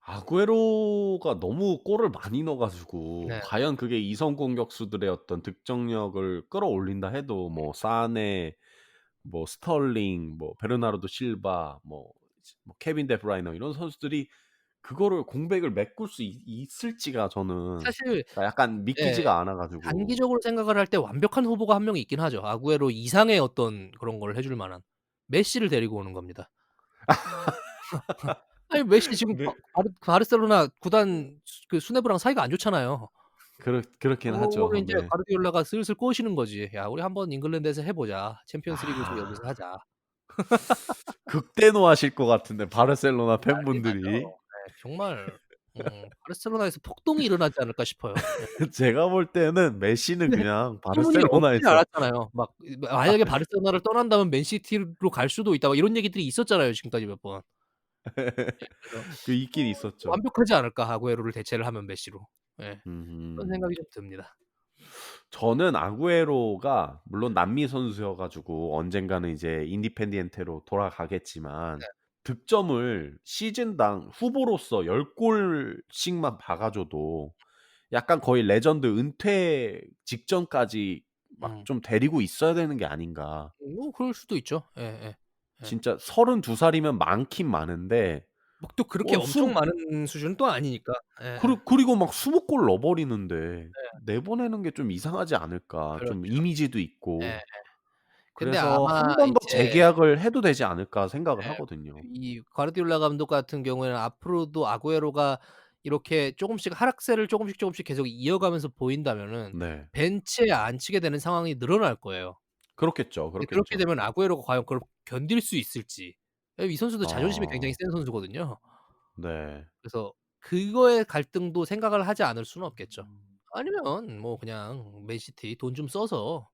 아구에로가 너무 골을 많이 넣어 가지고 네. 과연 그게 이성 공격수들의 어떤 득점력을 끌어올린다 해도 뭐 사네 뭐 스털링 뭐 베르나르도 실바 뭐 케빈 데브라이너 이런 선수들이 그거를 공백을 메꿀 수 있을지가 저는 사실 약간 예 믿기지가 않아 가지고. 단기적으로 생각을 할 때 완벽한 후보가 한 명 있긴 하죠. 아구에로 이상의 어떤 그런 걸 해줄 만한. 메시를 데리고 오는 겁니다. 아니 메시 지금 네. 바르셀로나 구단 그 수뇌부랑 사이가 안 좋잖아요. 그렇긴 그거를 하죠. 인제 네. 가르디올라가 슬슬 꼬시는 거지. "야 우리 한번 잉글랜드에서 해 보자. 챔피언스 리그 좀 아. 여기서 하자." 극대노하실 것 같은데 바르셀로나 난리 팬분들이. 나죠. 정말 바르셀로나에서 폭동이 일어나지 않을까 싶어요. 제가 볼 때는 메시는 근데 그냥 소문이 없지 바르셀로나에서 않았잖아요. 막 만약에 바르셀로나를 떠난다면 맨시티로 갈 수도 있다 막 이런 얘기들이 있었잖아요 지금까지 몇 번. 그래서 그 있긴 있었죠. 완벽하지 않을까 아구에로를 대체를 하면 메시로. 그런 음. 생각이 좀 듭니다. 저는 아구에로가 물론 남미 선수여 가지고 언젠가는 이제 인디펜디엔테로 돌아가겠지만 득점을 시즌당 후보로서 10 골씩만 박아 줘도 약간 거의 레전드 은퇴 직전까지 막 음. 좀 데리고 있어야 되는 게 아닌가. 뭐 그럴 수도 있죠. 예. 진짜 32 살이면 많긴 많은데 뭐 또 그렇게 어 엄청 숨 많은 수준은 또 아니니까. 그리고 막 20골 넣어 버리는데 내보내는 게 좀 이상하지 않을까. 좀 그렇죠. 이미지도 예. 있고. 근데 그래서 아마 한 번 더 이제 재계약을 해도 되지 않을까 생각을 예 하거든요. 이 과르디올라 감독 같은 경우에는 앞으로도 아구에로가 이렇게 쪼금씩 하락세를 쪼금씩 계속 이어가면서 보인다면은 네. 벤치에 앉히게 되는 상황이 늘어날 거예요. 그렇겠죠, 근데 그렇게 그렇겠죠. 되면 아구에로가 과연 그걸 견딜 수 있을지. 이 선수도 자존심이 굉장히 아 센 선수거든요. 네. 그래서 그거의 갈등도 생각을 하지 않을 수는 없겠죠. 아니면 뭐 그냥 맨시티 돈 좀 써서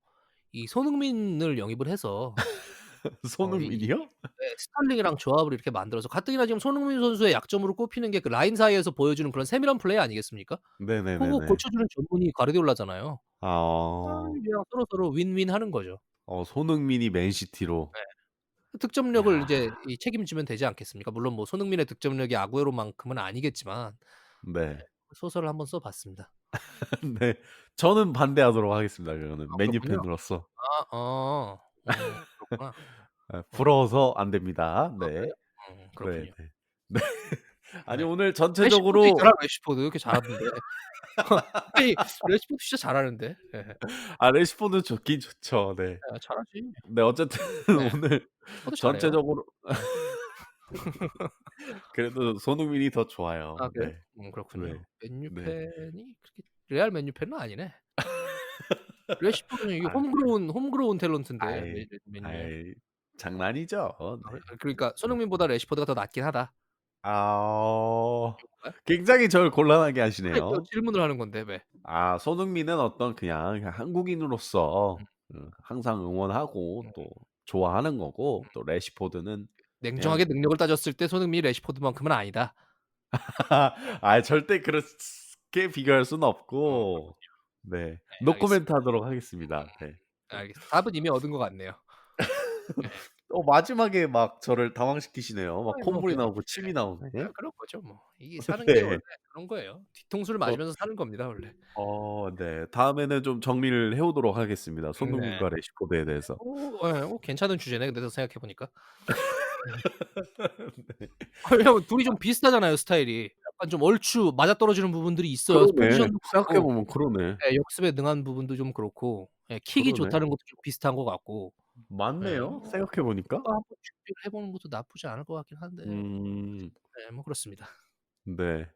이 손흥민을 영입을 해서 이 손흥민이요? 네 스털링이랑 조합을 이렇게 만들어서 가뜩이나 지금 손흥민 선수의 약점으로 꼽히는 게 그 라인 사이에서 보여주는 그런 세밀한 플레이 아니겠습니까? 그거 네네네네. 고쳐주는 전문이 과르디올라잖아요. 아. 그냥 서로서로 윈윈하는 거죠. 손흥민이 맨시티로. 네. 득점력을 야. 이제 책임지면 되지 않겠습니까? 물론 뭐 손흥민의 득점력이 아구에로만큼은 아니겠지만 네. 소설을 한번 써 봤습니다. 네. 저는 반대하도록 하겠습니다, 그거는. 아 맨유 그렇군요. 팬으로서. 그렇구나. 어. 부러워서 안 됩니다. 아 네. 그래요? 네네. 그렇군요. 네. 아니 네. 오늘 레시포드 전체적으로 있잖아, 레시포드. 이렇게 잘하던데. 아니 레시포드 진짜 잘하는데. 예. 레시포드는 좋긴 좋죠. 네. 예 잘하지. 네 어쨌든 네. 오늘 레시포드 잘해요. 전체적으로 네. 그래도 손흥민이 더 좋아요. 아 그래요? 네. 네. 그렇군요. 맨유 네. 팬이 그렇게 레알 맨유 팬은 아니네. 레시포드는 이게 홈그로운 탤런트인데 아이, 맨유에. 아이 장난이죠. 아 네. 그러니까 네. 손흥민보다 레시포드가 더 낫긴 하다. 아. 그런가요? 굉장히 저를 곤란하게 아니 저 하시네요. 질문을 하는 건데 왜. 손흥민은 어떤 그냥 한국인으로서 항상 응원하고 음. 또 좋아하는 거고 또 레시포드는 그냥 냉정하게 능력을 따졌을 때 손흥민이 레시포드만큼은 아니다. 절대 그렇게 비교할 수는 없고 그렇군요. 네. 네 노코멘트 알겠습니다. 하도록 하겠습니다. 네. 알겠습니다. 답은 이미 얻은 것 같네요. 네. 마지막에 막 저를 당황시키시네요. 막 아이 뭐 콧물이 그냥 나오고 침이 나오네. 그런 거죠 뭐. 이게 사는 게 원래 네. 그런 거예요. 뒤통수를 어 맞으면서 사는 겁니다 원래. 네. 다음에는 좀 정리를 해 오도록 하겠습니다. 네. 손흥민과 레시포드에 대해서. 괜찮은 주제네 근데 생각해 보니까. 네. 네. 왜냐면 둘이 좀 비슷하잖아요 스타일이. 약간 좀 얼추 맞아떨어지는 부분들이 있어요. 그러네. 포지션도 생각해 그렇고 보면 그러네. 역습에 능한 부분도 좀 그렇고 킥이 그러네. 좋다는 것도 좀 비슷한 것 같고. 맞네요. 뭐 생각해 보니까. 한번 준비를 해 보는 것도 나쁘지 않을 것 같긴 한데 음. 뭐 그렇습니다. 네.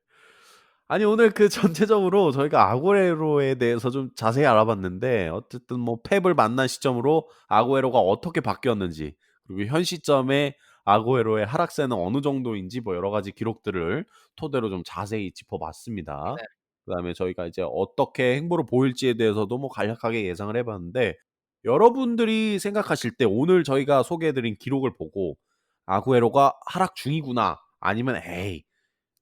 아니 오늘 그 전체적으로 저희가 아구에로에 대해서 좀 자세히 알아봤는데 어쨌든 뭐 펩을 만난 시점으로 아구에로가 어떻게 바뀌었는지 그리고 현 시점에 아구에로의 하락세는 어느 정도인지 뭐 여러 가지 기록들을 토대로 좀 자세히 짚어봤습니다. 네. 그다음에 저희가 이제 어떻게 행보를 보일지에 대해서도 뭐 간략하게 예상을 해봤는데 여러분들이 생각하실 때 오늘 저희가 소개해드린 기록을 보고 아구에로가 하락 중이구나 아니면 에이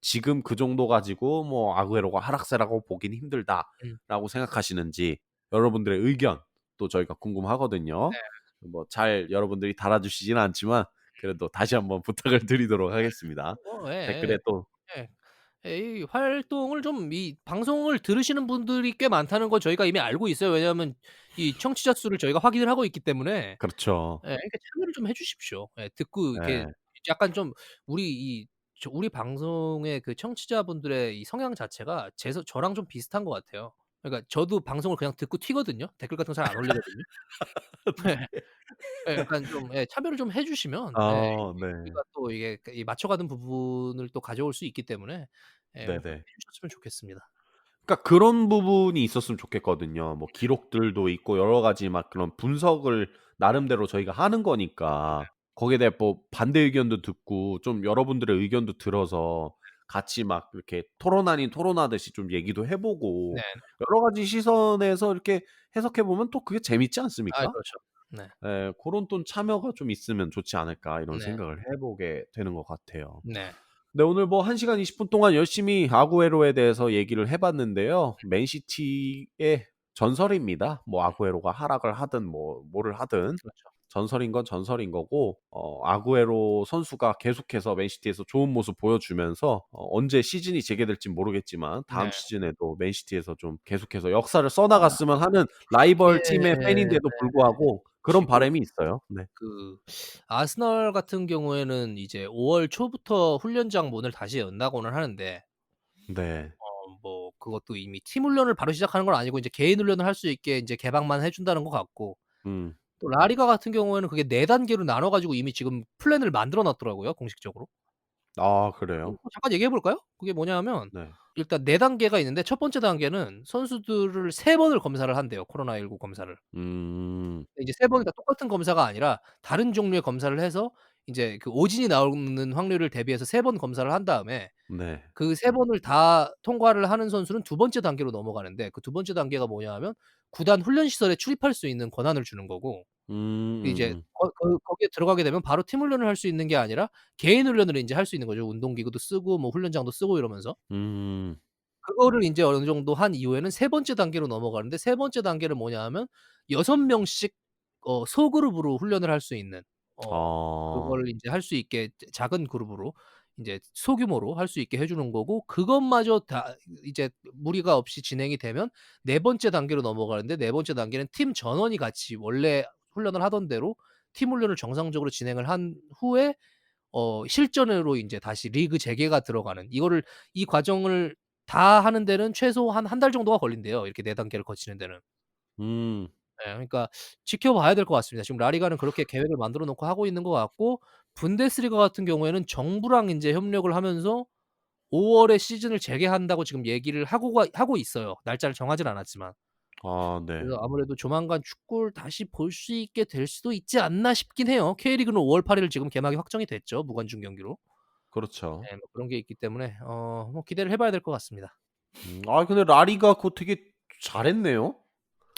지금 그 정도 가지고 뭐 '아구에로가 하락세라고 보긴 음. 힘들다.'라고 생각하시는지 여러분들의 의견 또 저희가 궁금하거든요. 네. 뭐 잘 여러분들이 달아주시지는 않지만 그래도 다시 한번 부탁을 드리도록 하겠습니다. 댓글에 또 예. 이 활동을 좀 이 방송을 들으시는 분들이 꽤 많다는 걸 저희가 이미 알고 있어요. 왜냐하면 이 청취자 수를 저희가 확인을 하고 있기 때문에 그렇죠. 그러니까 참여를 좀 해 주십시오. 듣고 이렇게 네. 약간 좀 우리 방송의 그 청취자분들의 이 성향 자체가 저랑 좀 비슷한 것 같아요. 그러니까 저도 방송을 그냥 듣고 튀거든요. 댓글 같은 거 잘 안 올리거든요. 예. 약간 좀 참여를 좀 해 주시면 네. 우리가 또 이게 이 맞춰가는 부분을 또 가져올 수 있기 때문에 좀 네네. 해 주셨으면 좋겠습니다. 그러니까 그런 부분이 있었으면 좋겠거든요. 뭐 기록들도 있고 여러 가지 막 그런 분석을 나름대로 저희가 하는 거니까 거기에 대해 뭐 반대 의견도 듣고 좀 여러분들의 의견도 들어서 같이 막 이렇게 토론 아닌 토론하듯이 좀 얘기도 해 네. 보고 여러 가지 시선에서 이렇게 해석해 보면 또 그게 재밌지 아 않습니까? 그렇죠. 네. 고런 또 참여가 좀 있으면 좋지 않을까 이런 네. 생각을 해 보게 되는 것 같아요. 네. 네, 오늘 뭐 1 시간 20분 동안 열심히 아구에로에 대해서 얘기를 해 봤는데요. 맨시티의 전설입니다. 뭐 아구에로가 하락을 하든 뭐 뭐를 하든 그렇죠. 전설인 건 전설인 거고 아구에로 선수가 계속해서 맨시티에서 좋은 모습 보여주면서 언제 시즌이 재개될진 모르겠지만 다음 네. 시즌에도 맨시티에서 좀 계속해서 역사를 써 아 나갔으면 하는 이게 라이벌 팀의 팬인데도 불구하고 그런 지금 바람이 있어요. 네. 그 아스널 같은 경우에는 이제 5월 초부터 훈련장 문을 다시 연다고는 하는데 네. 뭐 그것도 이미 팀 훈련을 바로 시작하는 건 아니고 이제 개인 훈련을 할 수 있게 인제 개방만 해 준다는 것 같고 음. 또 라리가 같은 경우에는 그게 4 단계로 나눠 가지고 이미 지금 플랜을 만들어 놨더라고요, 공식적으로. 아 그래요? 잠깐 얘기해 볼까요? 그게 뭐냐면 네. 일단 4 단계가 있는데 첫 번째 단계는 선수들을 3 번을 검사를 한대요, 코로나19 검사를. 음. 이제 3 번이 다 똑같은 검사가 아니라 다른 종류의 검사를 해서 인제 그 오진이 나오는 확률을 대비해서 3번 검사를 한 다음에 네. 그 3 번을 다 통과를 하는 선수는 두 번째 단계로 넘어가는데 그 두 번째 단계가 뭐냐 하면 구단 훈련 시설에 출입할 수 있는 권한을 주는 거고 이제 거기에 들어가게 되면 바로 팀 훈련을 할 수 있는 게 아니라 개인 훈련을 인제 할 수 있는 거죠. 운동기구도 쓰고 뭐 훈련장도 쓰고 이러면서. 음. 그거를 인제 어느 정도 한 이후에는 세 번째 단계로 넘어가는데 세 번째 단계는 뭐냐 하면 6 명씩 소그룹으로 훈련을 할 수 있는 아. 그거를 인제 할 수 있게 작은 그룹으로 인제 소규모로 할 수 있게 해 주는 거고 그것마저 다 이제 무리가 없이 진행이 되면 네 번째 단계로 넘어가는데 네 번째 단계는 팀 전원이 같이 원래 훈련을 하던 대로 팀 훈련을 정상적으로 진행을 한 후에 실전으로 인제 다시 리그 재개가 들어가는 이 과정을 다 하는 데는 최소 한 달 정도가 걸린대요, 이렇게 4 단계를 거치는 데는. 음. 예. 그러니까 지켜봐야 될 것 같습니다. 지금 라리가는 그렇게 계획을 만들어 놓고 하고 있는 것 같고 분데스리가 같은 경우에는 정부랑 인제 협력을 하면서 5 월에 시즌을 재개한다고 지금 얘기를 하고 있어요, 날짜를 정하진 않았지만. 아 네. 그래서 아무래도 조만간 축구를 다시 볼 수 있게 될 수도 있지 않나 싶긴 해요. K리그는 5 월 8일 지금 개막이 확정이 됐죠, 무관중 경기로. 그렇죠. 뭐 그런 게 있기 때문에 뭐 기대를 해 봐야 될 것 같습니다. 아 근데 라리가 그거 되게 잘했네요.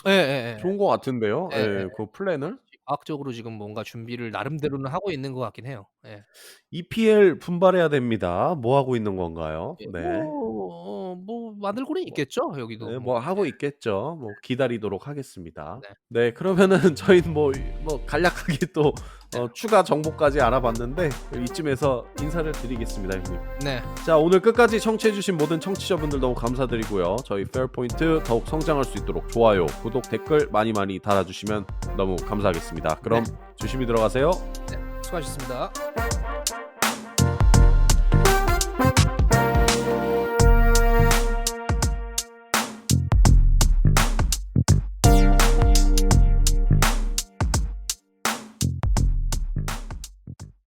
예예예. 좋은 것 같은데요. 예예. 예. 그 플랜을. 과학적으로 지금 뭔가 준비를 나름대로는 하고 있는 것 같긴 해요. 예. EPL 분발해야 됩니다. 뭐 하고 있는 건가요? 예 네. 뭐 만들고는 뭐 있겠죠, 여기도 네 뭐. 뭐 하고 있겠죠. 뭐 기다리도록 하겠습니다. 네. 네 그러면은 저희는 뭐 간략하게 또 네. 추가 정보까지 알아봤는데 이쯤에서 인사를 드리겠습니다, 형님. 네. 자 오늘 끝까지 청취해 주신 모든 청취자분들 너무 감사드리고요. 저희 페어포인트 더욱 성장할 수 있도록 좋아요, 구독, 댓글 많이 달아주시면 너무 감사하겠습니다. 그럼 네. 조심히 들어가세요. 네. 수고하셨습니다.